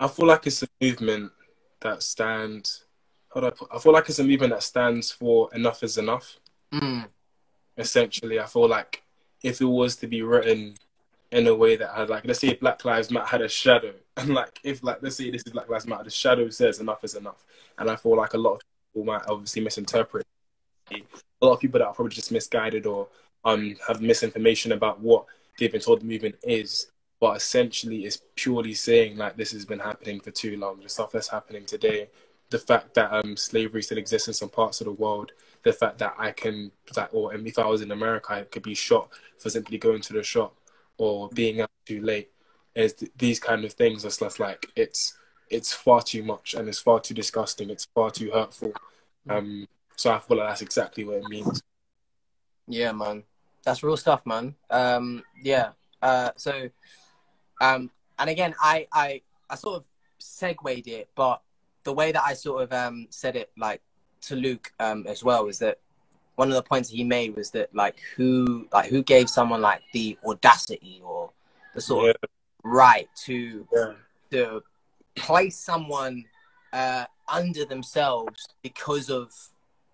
it's a movement that stands. I feel like it's a movement that stands for enough is enough. Essentially, I feel like if it was to be written in a way that had, like, let's say Black Lives Matter had a shadow, and like, if, like, let's say this is Black Lives Matter, the shadow says enough is enough, and I feel like a lot of people might obviously misinterpret. A lot of people that are probably just misguided or have misinformation about what they've been told the movement is, but essentially it's purely saying like this has been happening for too long. The stuff that's happening today, the fact that slavery still exists in some parts of the world, the fact that if I was in America, I could be shot for simply going to the shop or being out too late. Is these kind of things are stuff like it's far too much, and it's far too disgusting. It's far too hurtful. So I feel like that's exactly what it means. Yeah, man, that's real stuff, man. And again, I sort of segued it, but the way that I sort of said it, like, to Luke as well, is that one of the points he made was that who gave someone like the audacity or the sort of right to place someone under themselves because of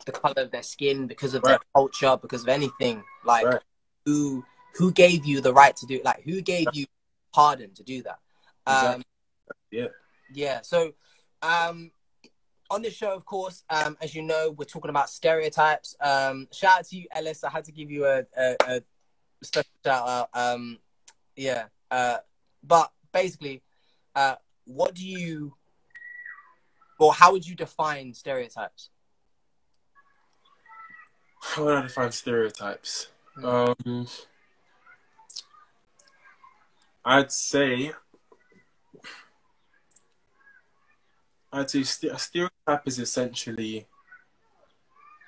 the color of their skin, because of their culture, because of anything. Like, who gave you the right to do it? Like, who gave you pardon to do that? Yeah. So on this show, of course, as you know, we're talking about stereotypes. Shout out to you, Ellis. I had to give you a special shout out. But basically, what do you, or how would you define stereotypes? How would I define stereotypes? I'd say a stereotype is essentially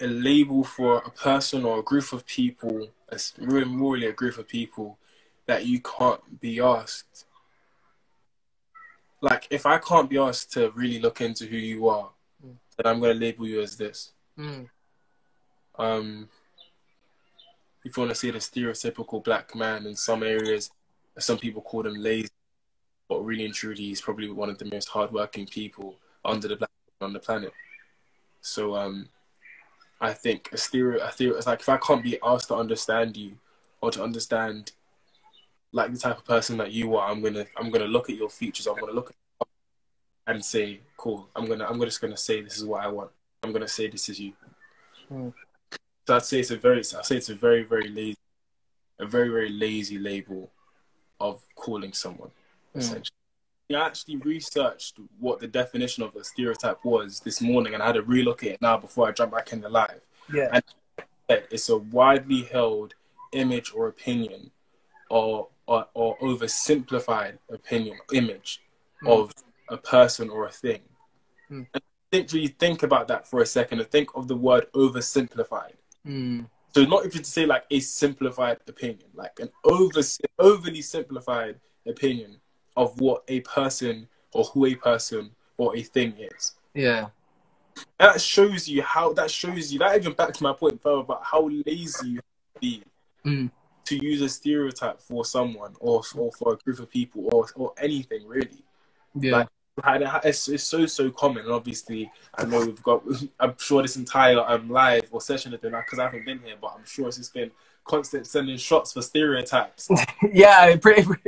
a label for a person or a group of people, really a group of people that you can't be asked. Like, if I can't be asked to really look into who you are, then I'm going to label you as this. If you want to see the stereotypical black man in some areas, some people call him lazy, but really and truly, he's probably one of the most hardworking people on the planet. So I think a stereotype is like, if I can't be asked to understand you or to understand like the type of person that you are, I'm gonna look at your features. I'm gonna look at you and say, cool. I'm just gonna say this is what I want. I'm gonna say this is you. So I'd say it's a very very lazy label of calling someone. Essentially, I actually researched what the definition of a stereotype was this morning, and I had to relook at it now before I jump back in the live. Yeah. And said, it's a widely held image or opinion, or oversimplified image of a person or a thing. And really think about that for a second and think of the word oversimplified. So not even to say like a simplified opinion, like an overly simplified opinion of what a person or who a person or a thing is. Yeah. And that even backs my point further about how lazy you have to be to use a stereotype for someone or for a group of people or anything really. Yeah. Like, it's so common, and obviously I know I'm sure this entire live or session has been, because I haven't been here, but I'm sure it's just been constant sending shots for stereotypes. Yeah, pretty much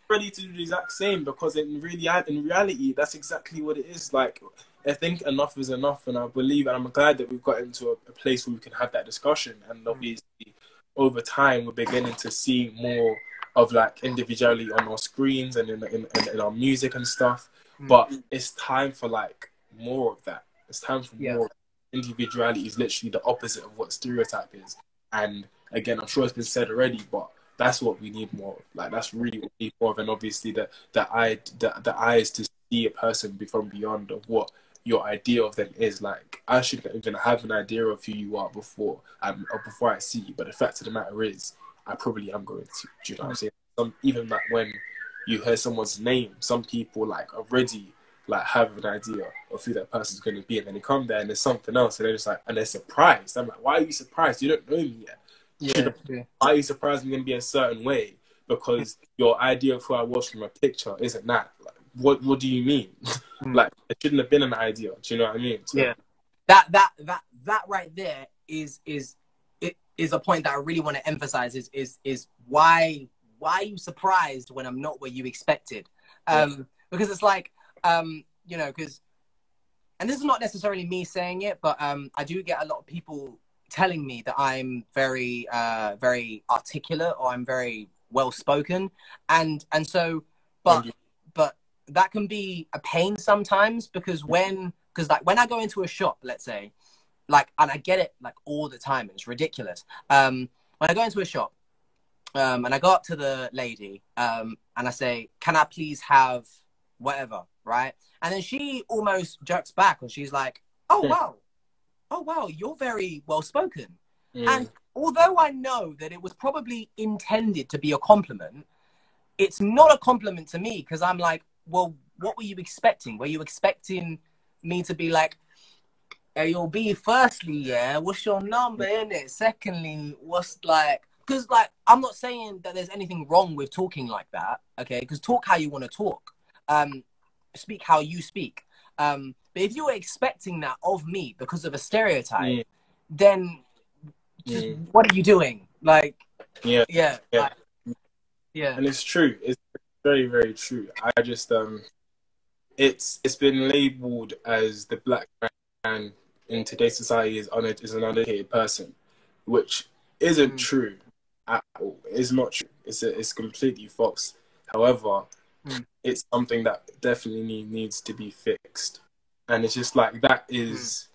ready to do the exact same, because in reality that's exactly what it is. Like, I think enough is enough, and I believe, and I'm glad that we've got into a place where we can have that discussion. And obviously over time we're beginning to see more of like individuality on our screens and in our music and stuff. But it's time for like more of that. It's time for more. Individuality is literally the opposite of what stereotype is. And again, I'm sure it's been said already, but that's what we need more of. Like, that's really what we need more of. And obviously the eyes to see a person from beyond of what your idea of them is. Like, I should even have an idea of who you are before I see you. But the fact of the matter is, I probably am going to. Do you know what I'm saying? Even like when you hear someone's name, some people like already like have an idea of who that person's going to be, and then they come there and there's something else, and they're just like, and they're surprised. I'm like, why are you surprised? You don't know me yet. Yeah. Why are you surprised I'm going to be a certain way? Because your idea of who I was from a picture isn't that. Like, what do you mean? Like, it shouldn't have been an idea. Do you know what I mean? So, yeah. That right there is a point that I really want to emphasize. Is why are you surprised when I'm not where you expected? Because it's like, you know, because, and this is not necessarily me saying it, but I do get a lot of people telling me that I'm very very articulate, or I'm very well spoken, and so but that can be a pain sometimes, because when I go into a shop, let's say, like, and I get it like all the time, and it's ridiculous, when I go into a shop, and I go up to the lady, and I say, can I please have whatever, right? And then she almost jerks back, and she's like, oh wow, you're very well spoken. And although I know that it was probably intended to be a compliment, it's not a compliment to me, because I'm like, well, what were you expecting? Were you expecting me to be like, hey, you'll be, firstly, yeah, what's your number, innit? Secondly, what's like, because like, I'm not saying that there's anything wrong with talking like that, okay? Because talk how you want to talk. Speak how you speak. But if you were expecting that of me because of a stereotype, then just what are you doing? Like, yeah. And it's true. It's very, very true. I just it's been labelled as the black man in today's society is an uneducated person, which isn't true at all. It's not true. It's completely false. However, it's something that definitely needs to be fixed, and it's just like that is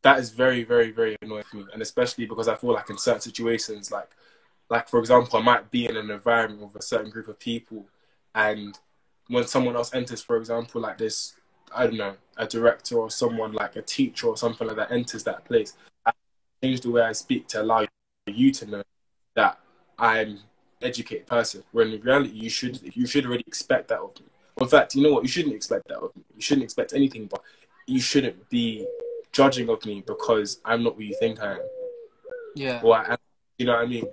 very, very, very annoying for me, and especially because I feel like in certain situations, like for example, I might be in an environment with a certain group of people, and when someone else enters, for example, like this, I don't know, a director or someone like a teacher or something like that enters that place, I change the way I speak to allow you to know that I'm an educated person, when in reality you should already expect that of me. In fact, you know what, you shouldn't expect that of me. You shouldn't expect anything, but you shouldn't be judging of me because I'm not what you think I am. Yeah. Or you know what I mean?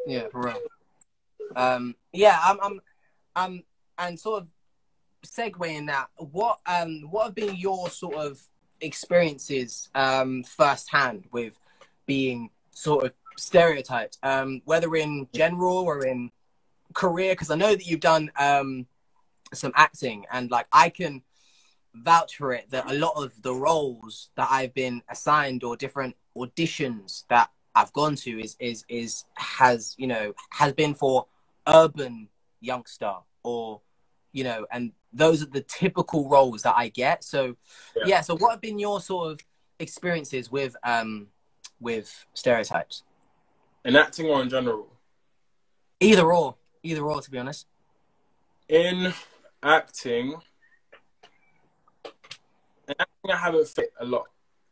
Yeah, for real. Yeah, I'm and sort of segueing that, what have been your sort of experiences firsthand with being sort of stereotyped, whether in general or in career? Because I know that you've done some acting, and like, I can vouch for it that a lot of the roles that I've been assigned or different auditions that I've gone to has been for urban youngster, or, you know, and those are the typical roles that I get. So yeah, so what have been your sort of experiences with stereotypes? In acting or in general? Either or, to be honest. In acting, I haven't fit a lot.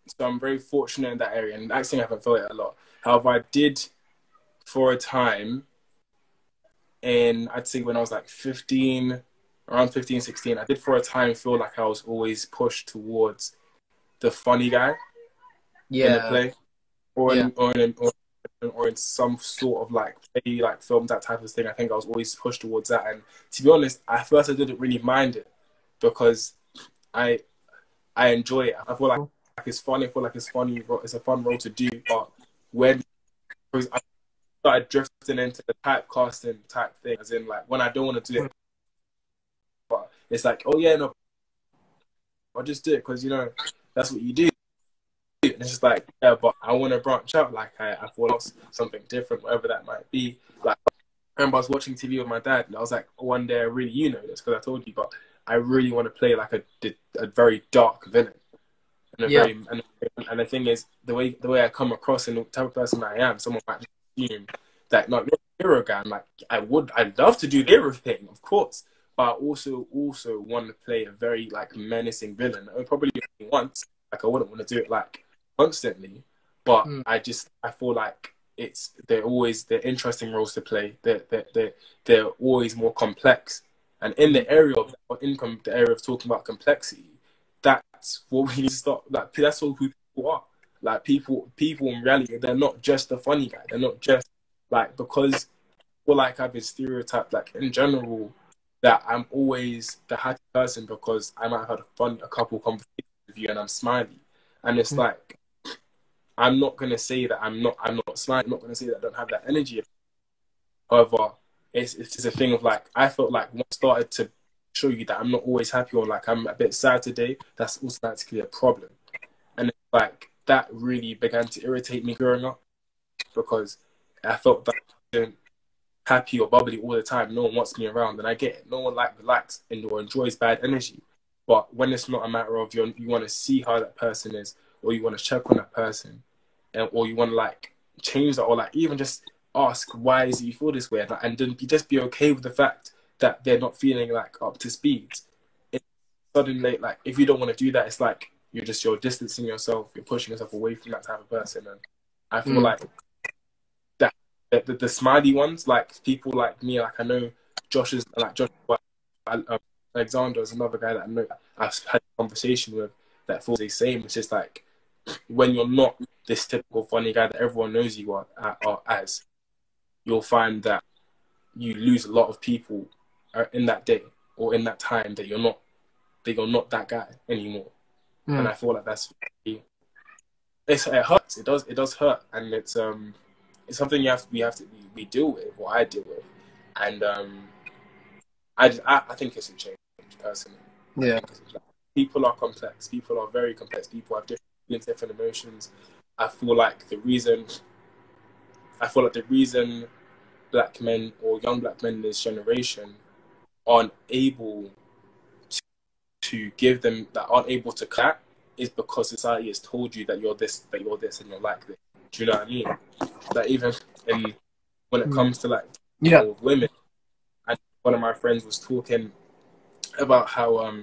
So I'm very fortunate in that area. And acting, I haven't felt it a lot. However, I did for a time I'd say when I was like 15, around 15, 16, I did for a time feel like I was always pushed towards the funny guy in a play or in some sort of like play, like film, that type of thing. I think I was always pushed towards that. And to be honest, at first I didn't really mind it because I enjoy it. I feel like it's funny. I feel like it's funny. It's a fun role to do. But when I started drifting into the typecasting type thing, as in like when I don't want to do it, but it's like, oh yeah, no, I'll just do it because you know that's what you do. And it's just like, yeah, but I want to branch out. Like I thought something different, whatever that might be. Like I remember I was watching TV with my dad, and I was like, one day, really, you know this because I told you, but I really want to play like a very dark villain. And and the thing is, the way I come across and the type of person I am, someone might assume that not you're a hero guy. I'm like, I'd love to do the hero thing, of course, but I also want to play a very like menacing villain. I probably once, like I wouldn't want to do it like constantly, but I feel like they're interesting roles to play. They're always more complex, and in the area of the area of talking about complexity, that's what we need to stop. Like that's all who people are. Like people in reality, they're not just the funny guy. They're not just like because I feel like I've been stereotyped like in general that I'm always the happy person because I might have had a couple conversations with you and I'm smiley, and it's like I'm not gonna say that I'm not smiley. I'm not gonna say that I don't have that energy. However, it's just a thing of like I felt like when I started to show you that I'm not always happy or like I'm a bit sad today, that's automatically a problem. And it's like that really began to irritate me growing up because I felt that I'm happy or bubbly all the time. No one wants me around, and I get it. No one like relax or enjoys bad energy. But when it's not a matter of you want to see how that person is, or you want to check on that person, or you want to like change that, or like even just ask why is it you feel this way, and then just be okay with the fact that they're not feeling like up to speed. It's suddenly like if you don't want to do that, it's like you're distancing yourself, you're pushing yourself away from that type of person. And I feel like that the smiley ones, like people like me, like I know Josh, Alexander is another guy that I know I've had a conversation with that feels the same. It's just like when you're not this typical funny guy that everyone knows you are as, you'll find that you lose a lot of people in that day or in that time that you're not that guy anymore. And I feel like it hurts. It does hurt, and it's something we deal with, or I deal with, and I think it's a change personally. Yeah, people are complex. People are very complex. People have different feelings, different emotions. I feel like the reason black men or young black men in this generation aren't able to give them that, aren't able to clap, is because society has told you that you're this, and you're like this. Do you know what I mean? Like even when it comes to like with women, and one of my friends was talking about how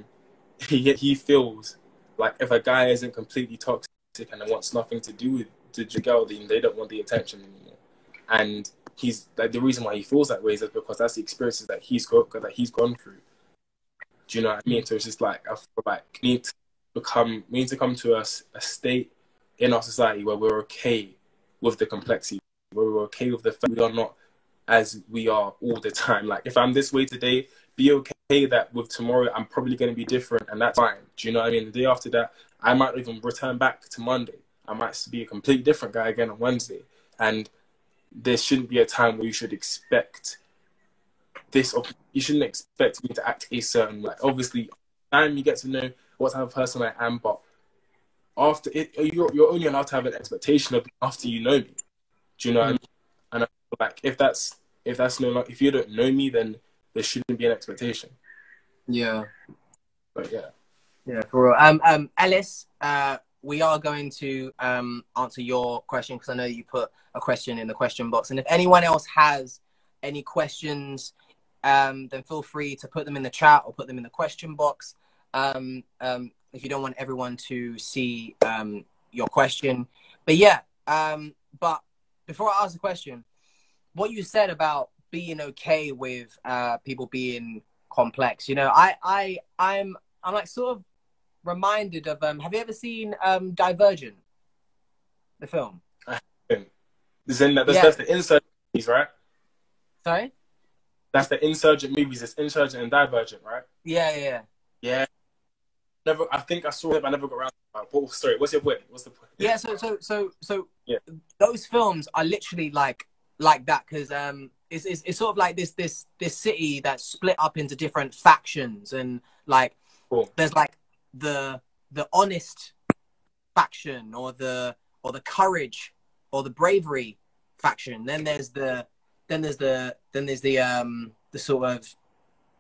he feels like if a guy isn't completely toxic and wants nothing to do with the girl, then they don't want the attention anymore. And he's like, the reason why he feels that way is because that's the experiences that he's gone through. Do you know what I mean? So it's just like I feel like we need to come to a state in our society where we're okay with the complexity, where we're okay with the fact we are not as we are all the time. Like if I'm this way today, be okay that with tomorrow I'm probably going to be different, and that's fine. Do you know what I mean? The day after that, I might even return back to Monday. I might be a completely different guy again on Wednesday, and there shouldn't be a time where you should expect this, or you shouldn't expect me to act a certain way. Like, obviously, time you get to know what type of person I am, but after it, you're only allowed to have an expectation of after you know me. Do you know what I mean? And I feel like if you don't know me, then there shouldn't be an expectation. Yeah. But yeah. Yeah, for real. Ellis, we are going to answer your question, because I know you put a question in the question box. And if anyone else has any questions, then feel free to put them in the chat or put them in the question box. If you don't want everyone to see your question. But yeah, but before I ask the question, what you said about being okay with people being complex, you know, I'm like sort of reminded of have you ever seen Divergent, the film? I haven't. That's the Insurgent movies, right? Sorry? That's the Insurgent movies. It's Insurgent and Divergent, right? Yeah. Never. I think I saw it, but I never got around to it. Sorry, what's your point? What's the point? Yeah, so yeah. Those films are literally like that, because it's sort of like this city that's split up into different factions, and like there's like the honest faction, or the courage or the bravery faction. Then there's the sort of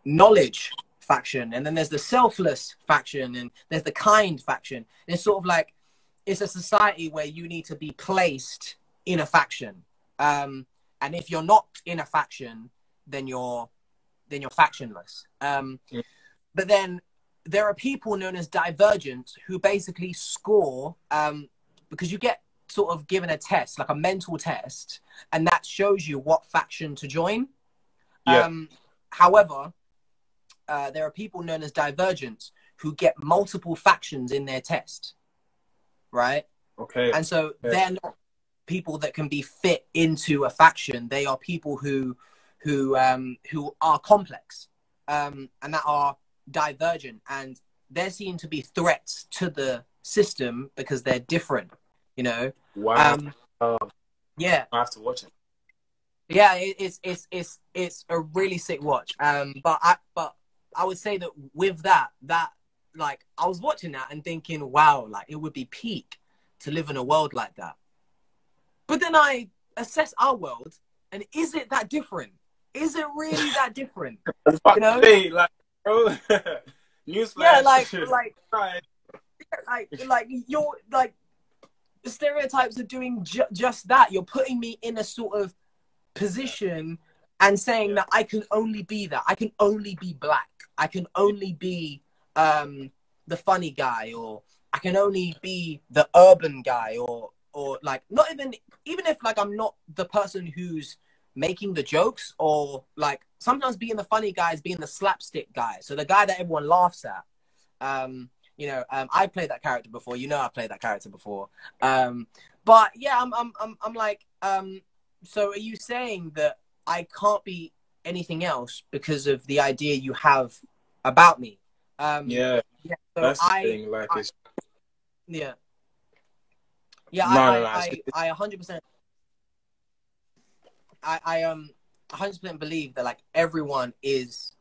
knowledge faction, and then there's the selfless faction, and there's the kind faction. And it's sort of like it's a society where you need to be placed in a faction, and if you're not in a faction, then you're factionless. But then there are people known as divergents who basically score because you get sort of given a test, like a mental test, and that shows you what faction to join. However, there are people known as divergents who get multiple factions in their test, right? Okay. And so they're not people that can be fit into a faction. They are people who are complex, and that are divergent, and they're seen to be threats to the system because they're different, you know. Wow. Yeah, I have to watch it. Yeah, it's a really sick watch. But I would say that with that like I was watching that and thinking, wow, like it would be peak to live in a world like that. But then I assess our world, and is it that different? Is it really that different? You know, like, bro, newsflash. Yeah, like you're like the stereotypes are doing just that. You're putting me in a sort of position and saying that I can only be that. I can only be black. I can only be the funny guy, or I can only be the urban guy, or like not even if like I'm not the person who's making the jokes, or like sometimes being the funny guy is being the slapstick guy, so the guy that everyone laughs at. You know, I've played that character before. You know, I've played that character before. But yeah, I'm like, so are you saying that I can't be anything else because of the idea you have about me? Yeah, so that's the thing. Like, I 100%. I 100% believe that like everyone is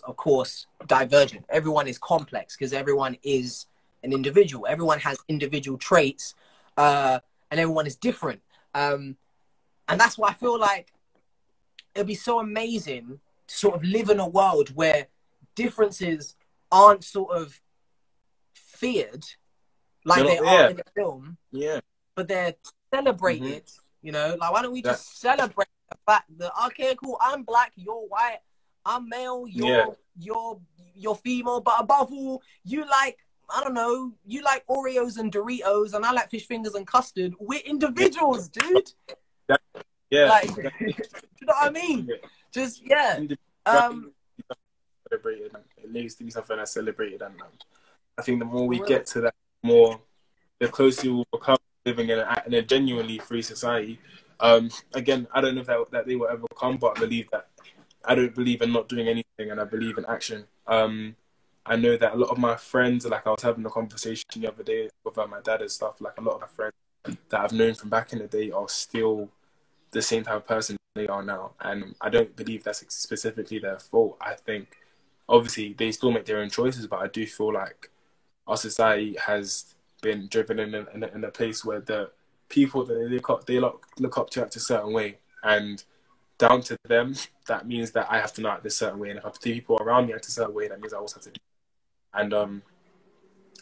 of course divergent. Everyone is complex because everyone is an individual. Everyone has individual traits, and everyone is different. And that's why I feel like it'd be so amazing to sort of live in a world where differences aren't sort of feared like they are in the film, but they're celebrated. You know, like why don't we just celebrate the fact that, okay, cool, I'm black, you're white, I'm male, you're female, but above all, you like, I don't know, you like Oreos and Doritos, and I like fish fingers and custard. We're individuals, dude. Like, you know what I mean? Just celebrated. It needs to be something that's celebrated, and I think the more we get to that, the closer we'll become living in a genuinely free society. Again, I don't know if that they will ever come, but I believe that. I don't believe in not doing anything, and I believe in action. I know that a lot of my friends, like I was having a conversation the other day with my dad and stuff, like a lot of my friends that I've known from back in the day are still the same type of person they are now. And I don't believe that's specifically their fault. I think, obviously, they still make their own choices, but I do feel like our society has been driven in a place where the people that they look up to act a certain way. And down to them, that means that I have to act a certain way. And if I have people around me act a certain way, that means I also have to do. And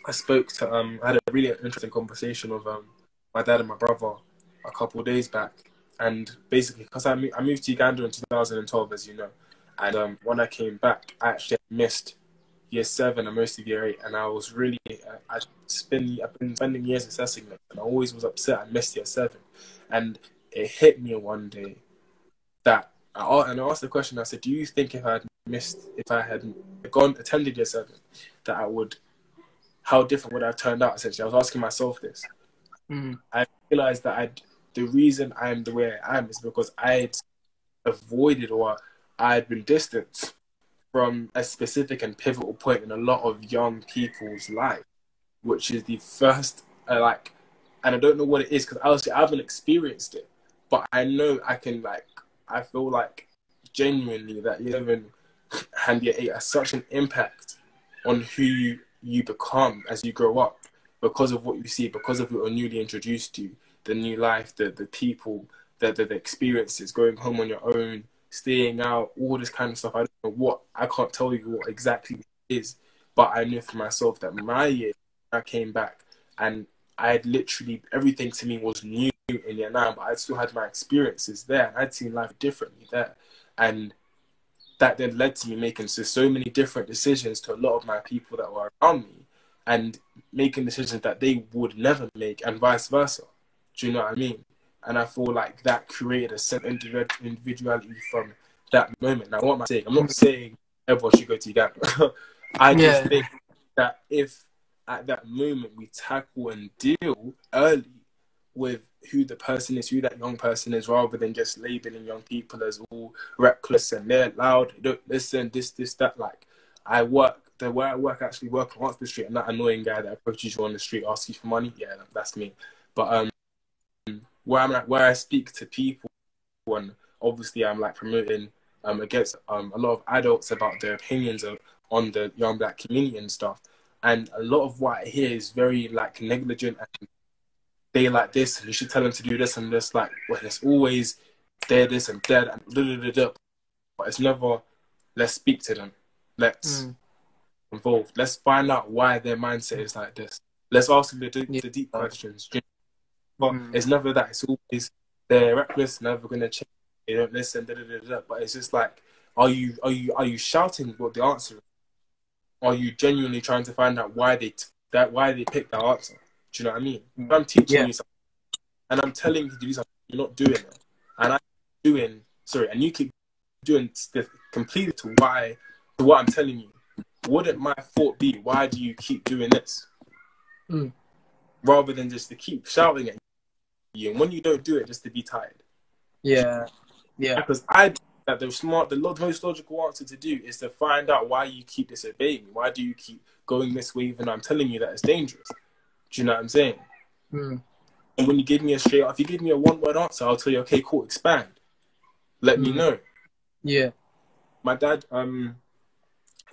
I spoke to I had a really interesting conversation with my dad and my brother a couple of days back, and basically because I moved to Uganda in 2012, as you know, and when I came back, I actually missed year 7 and most of year 8, and I was really I've been spending years assessing them, and I always was upset I missed year 7, and it hit me one day that I asked the question. I said, "Do you think if I had gone attended year 7, that how different would I have turned out?" Essentially, I was asking myself this. I realized that the reason I'm the way I am is because I'd avoided, or I'd been distanced from a specific and pivotal point in a lot of young people's life, which is the first, and I don't know what it is, because honestly, I haven't experienced it, but I know I feel like genuinely that 11 and year 8 has such an impact on who you become as you grow up, because of what you see, because of what you're newly introduced to, the new life, the people, the experiences, going home on your own, staying out, all this kind of stuff. I can't tell you what exactly it is, but I know for myself that my year, I came back and I had literally, everything to me was new in year 9, but I still had my experiences there, and I'd seen life differently there. And that then led to me making so many different decisions to a lot of my people that were around me, and making decisions that they would never make, and vice versa. Do you know what I mean? And I feel like that created a sense of individuality from that moment. Now, what am I saying? I'm not saying everyone should go to Uganda. I just think that if at that moment we tackle and deal early with who the person is, who that young person is, rather than just labeling young people as all reckless and they're loud, they don't listen, this, that. Like, where I work, actually work on Oxford Street, and that annoying guy that approaches you on the street, asks you for money, yeah, that's me. But where I speak to people, and obviously I'm like promoting against a lot of adults about their opinions on the young black community and stuff, and a lot of what I hear is very like negligent, and they like this, and you should tell them to do this and this, like, well, it's always they're this and that and but it's never, let's speak to them, let's involve, let's find out why their mindset is like this, let's ask them the deep questions. But it's never that. It's always they're reckless, never gonna change. They don't listen. But it's just like, are you shouting what the answer is? Are you genuinely trying to find out why they picked that answer? Do you know what I mean? If I'm teaching you something and I'm telling you to do something, you're not doing it, and and you keep doing completely to what I'm telling you. Wouldn't my thought be, why do you keep doing this? Rather than just to keep shouting at you, and when you don't do it, just to be tired. Yeah. Because the most logical answer to do is to find out why you keep disobeying me. Why do you keep going this way, even though I'm telling you that it's dangerous? Do you know what I'm saying? And when you give me if you give me a one-word answer, I'll tell you, okay, cool, expand. Let me know. Yeah. My dad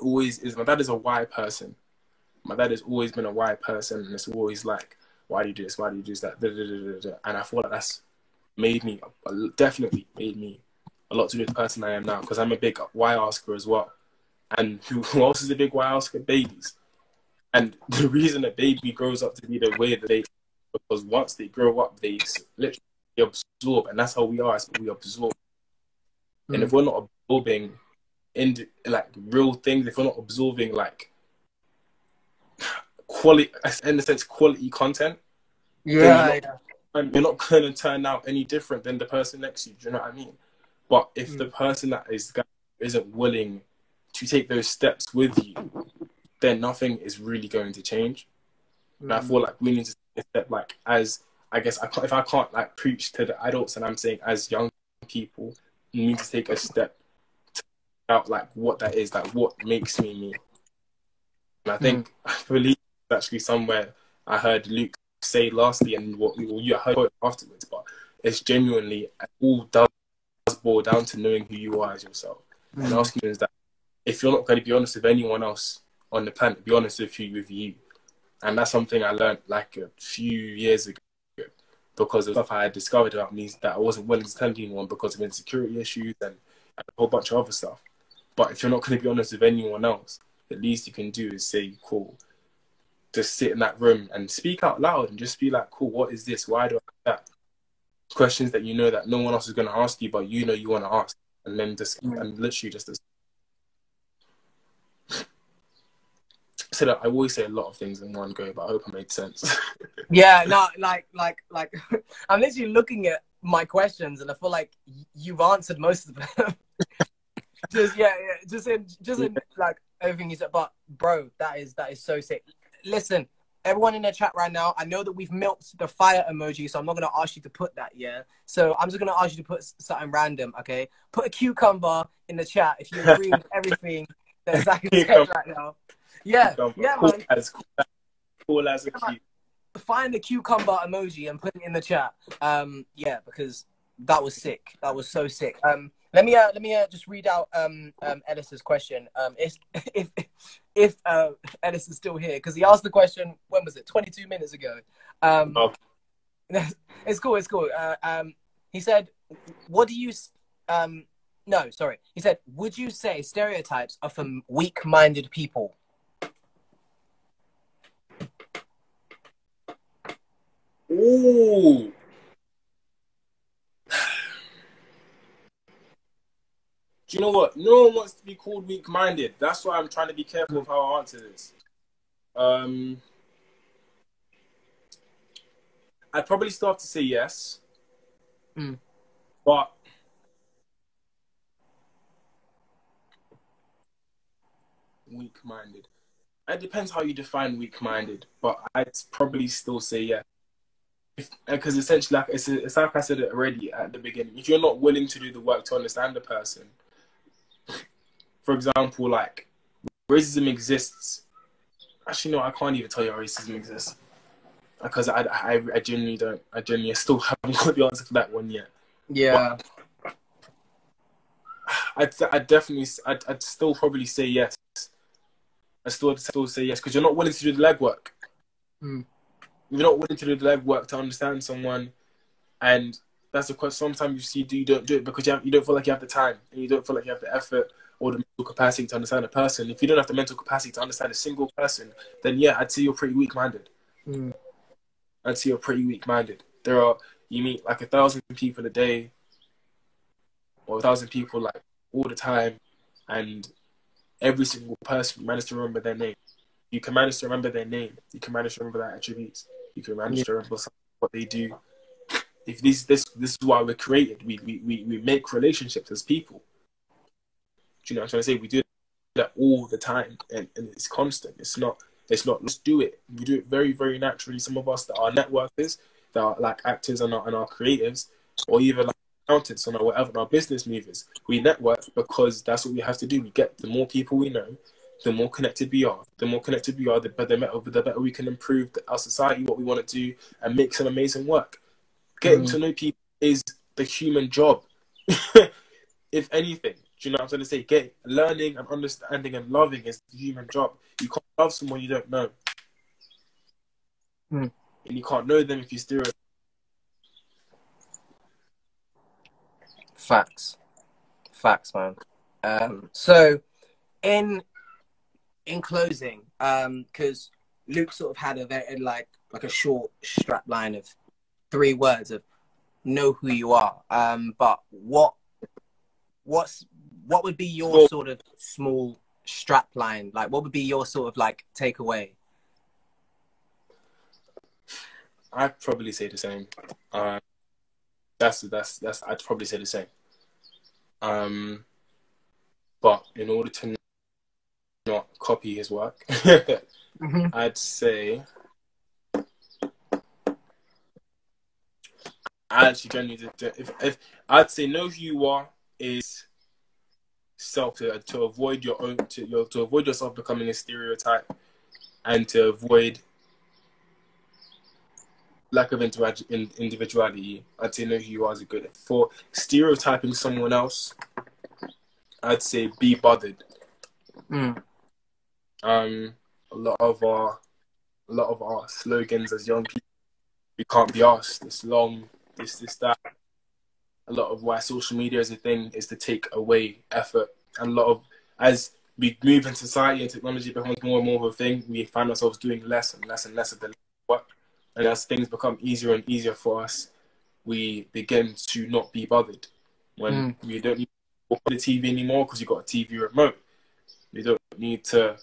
is a why person. My dad has always been a why person, and it's always like, why do you do this? Why do you do that? And I feel like that's definitely made me a lot to do with the person I am now, because I'm a big why asker as well. And who else is a big why asker? Babies. And the reason a baby grows up to be the way that they, because once they grow up, they literally absorb, and that's how we are. We absorb. And if we're not absorbing real things, if we're not absorbing quality, in a sense, quality content, you're not going to turn out any different than the person next to you. Do you know what I mean? But if the person that isn't willing to take those steps with you, then nothing is really going to change. And I feel like we need to take a step, if I can't preach to the adults, and I'm saying as young people, you need to take a step to figure out what that is, what makes me. And I think, I believe actually somewhere I heard Luke say lastly, and what you heard afterwards, but it's genuinely, it all does boil down to knowing who you are as yourself. And asking is that if you're not going to be honest with anyone else on the planet, be honest with you. And that's something I learned a few years ago, because of stuff I had discovered about me that I wasn't willing to tell anyone because of insecurity issues and a whole bunch of other stuff. But if you're not going to be honest with anyone else, the least you can do is say, cool, just sit in that room and speak out loud and just be like, cool, what is this? Why do I have that? Questions that you know that no one else is going to ask you, but you know you want to ask. And then just, and literally just this. So that I always say a lot of things in one go, but I hope I made sense. Yeah, no, like, I'm literally looking at my questions and I feel like you've answered most of them. just in like everything you said. But bro, that is so sick. Listen, everyone in the chat right now, I know that we've milked the fire emoji, so I'm not gonna ask you to put that. Yeah, so I'm just gonna ask you to put something random. Okay, put a cucumber in the chat if you agree with everything that Zach has said right now. Yeah, yeah, man. Cool as a cute. Find the cucumber emoji and put it in the chat. Yeah, because that was sick. That was so sick. Let me just read out Ellis's question. If Ellis is still here, because he asked the question, when was it? 22 minutes ago. It's cool. He said, "What do you?" No, sorry. He said, "Would you say stereotypes are for weak-minded people?" Ooh. Do you know what? No one wants to be called weak-minded. That's why I'm trying to be careful of how I answer this. I'd probably start to say yes. But weak-minded. It depends how you define weak-minded, but I'd probably still say yes. Because essentially, like, it's like I said it already at the beginning. If you're not willing to do the work to understand the person, for example, like, racism exists. Actually, no, I can't even tell you how racism exists. Because I genuinely don't. I genuinely still haven't got the answer for that one yet. Yeah. But I'd still probably say yes. I still say yes, because you're not willing to do the legwork. You're not willing to do the legwork to understand someone, and that's the question. Sometimes you don't do it because you don't feel like you have the time, and you don't feel like you have the effort or the mental capacity to understand a person. If you don't have the mental capacity to understand a single person, then yeah, I'd say you're pretty weak-minded. I'd say you're pretty weak-minded. You meet like 1,000 people a day, or 1,000 people like all the time, and every single person managed to remember their name. You can manage to remember their name. You can manage to remember their attributes. You can manage to remember what they do. If this is why we're created. We make relationships as people. Do you know what I'm trying to say? We do that all the time, and it's constant. It's not. Let's do it. We do it very, very naturally. Some of us that are networkers, that are like actors and our creatives, or even like accountants and our business movers, we network because that's what we have to do. We get the more people we know, the more connected we are. The more connected we are, the better we can improve our society, what we want to do, and make some amazing work. Getting to know people is the human job, if anything. Do you know what I'm trying to say? Learning and understanding and loving is the human job. You can't love someone you don't know. And you can't know them if you stereotype. Facts, man. So, in closing, because Luke sort of had a very like a short strap line of 3 words of know who you are. But what would be your sort of small strap line? Like, what would be your sort of like takeaway? I'd probably say the same. I'd probably say the same. But in order to not copy his work, I'd say I actually genuinely if I'd say know who you are is self to avoid your own to avoid yourself becoming a stereotype, and to avoid lack of individuality. I'd say know who you are is a good. For stereotyping someone else, I'd say be bothered. A lot of our slogans as young people, we can't be asked. It's long. This that. A lot of why social media is a thing is to take away effort, and a lot of as we move in society and technology becomes more and more of a thing, we find ourselves doing less and less and less of the work. And as things become easier and easier for us, we begin to not be bothered. When we don't need to watch the TV anymore because you've got a TV remote. We don't need to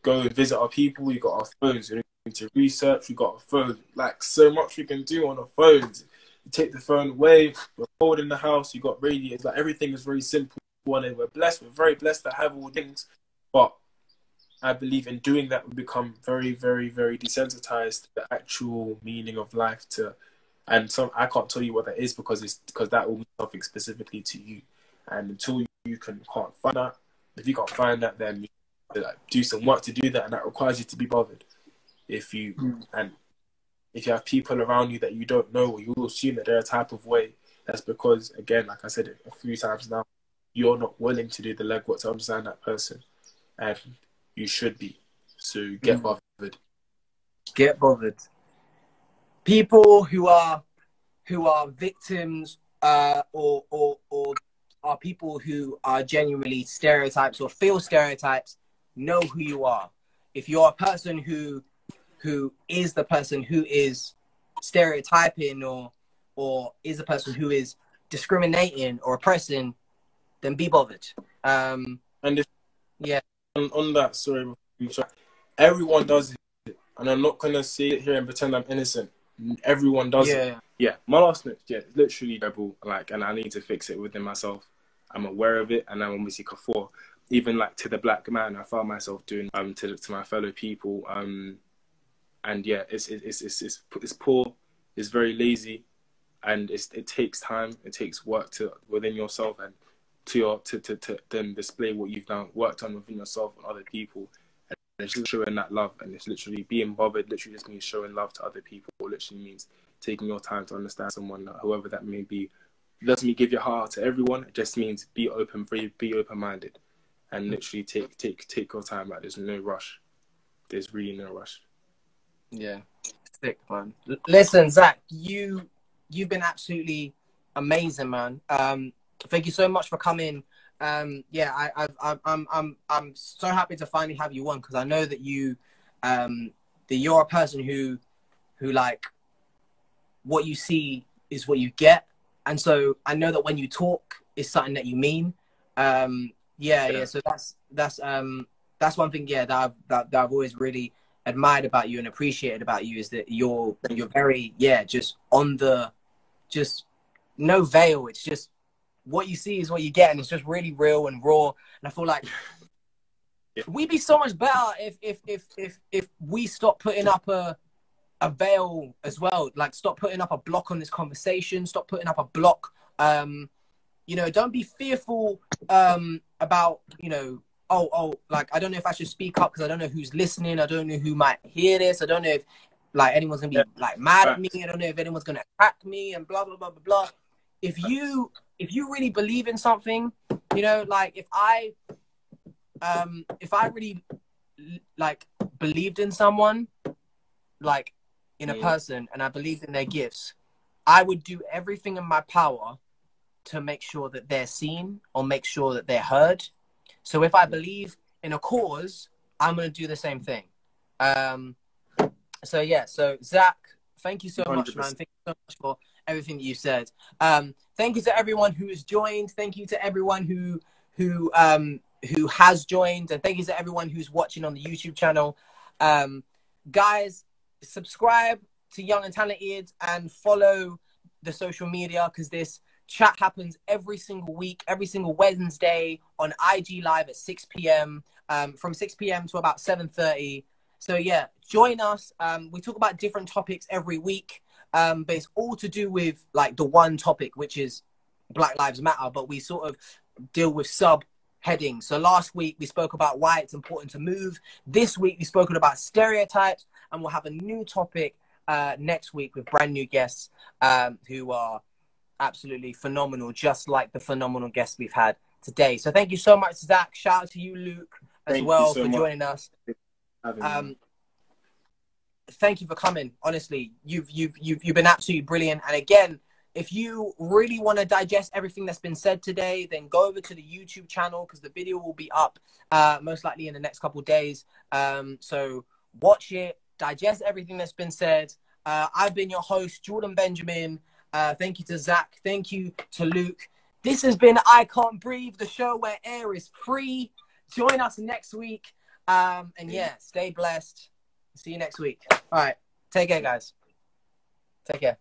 go and visit our people. We've got our phones. We don't need to research. We've got our phone. Like, so much we can do on our phones. You take the phone away, we're cold in the house, you got radiators. Like, everything is very simple. And we're blessed. We're very blessed to have all things. But I believe in doing that, we become very, very, very desensitized to the actual meaning of life. And I can't tell you what that is because that will be something specifically to you. And until you can't find that, if you can't find that, then you do some work to do that, and that requires you to be bothered. If you have people around you that you don't know, or you will assume that they're a type of way, that's because, again, like I said it a few times now, you're not willing to do the legwork to understand that person, and you should be. So get bothered. Get bothered. People who are victims or are people who are genuinely stereotypes or feel stereotypes know who you are. If you're a person who is the person who is stereotyping or is a person who is discriminating or oppressing, then be bothered. On that, sorry, everyone does it, and I'm not gonna sit here and pretend I'm innocent. Everyone does it. Yeah. My last note, it's literally terrible. Like, and I need to fix it within myself. I'm aware of it, and I'm obviously before, even like to the black man, I found myself doing to my fellow people. And yeah, it's poor. It's very lazy, and it takes time. It takes work within yourself and to then display what you've worked on within yourself and other people. And it's just showing that love, and it's literally being bothered. Literally just means showing love to other people. It literally means taking your time to understand someone, whoever that may be. It doesn't mean give your heart to everyone. It just means be open, be open-minded, and literally take your time. Like, there's no rush. There's really no rush. Yeah, sick, man. Listen, Zach, you've been absolutely amazing, man. Thank you so much for coming. I'm so happy to finally have you on, because I know that you're a person who like, what you see is what you get, and so I know that when you talk is something that you mean. So that's one thing that I've always really admired about you and appreciated about you, is that you're very just no veil. It's just what you see is what you get, and it's just really real and raw. And I feel like we'd be so much better if we stop putting up a veil as well. Like, stop putting up a block on this conversation. Stop putting up a block. Don't be fearful about, like, I don't know if I should speak up because I don't know who's listening. I don't know who might hear this. I don't know if like anyone's gonna be like mad at me. I don't know if anyone's gonna attack me and blah blah blah blah blah. If you really believe in something, like if I really like believed in someone, like in a person, and I believed in their gifts, I would do everything in my power to make sure that they're seen or make sure that they're heard. So if I believe in a cause, I'm going to do the same thing. So Zach, thank you so much, man. Thank you so much for everything that you said. Thank you to everyone who has joined. Thank you to everyone who has joined, and thank you to everyone who's watching on the YouTube channel. Guys, subscribe to Young and Talented and follow the social media, because this chat happens every single week, every single Wednesday on IG Live at 6 p.m. From 6 p.m. to about 7:30. So yeah, join us. We talk about different topics every week, but it's all to do with like the one topic, which is Black Lives Matter, but we sort of deal with subheadings. So last week we spoke about why it's important to move. This week we've spoken about stereotypes, and we'll have a new topic next week with brand new guests who are absolutely phenomenal, just like the phenomenal guests we've had today. So thank you so much, Zach. Shout out to you, Luke, as well, for joining us. Thank you for coming. Honestly, you've been absolutely brilliant. And again, If you really want to digest everything that's been said today, then go over to the YouTube channel because the video will be up most likely in the next couple of days. So watch it, digest everything that's been said. I've been your host, Jordan Benjamin. Thank you to Zach. Thank you to Luke. This has been I Can't Breathe, the show where air is free. Join us next week. And yeah, stay blessed. See you next week. All right. Take care, guys. Take care.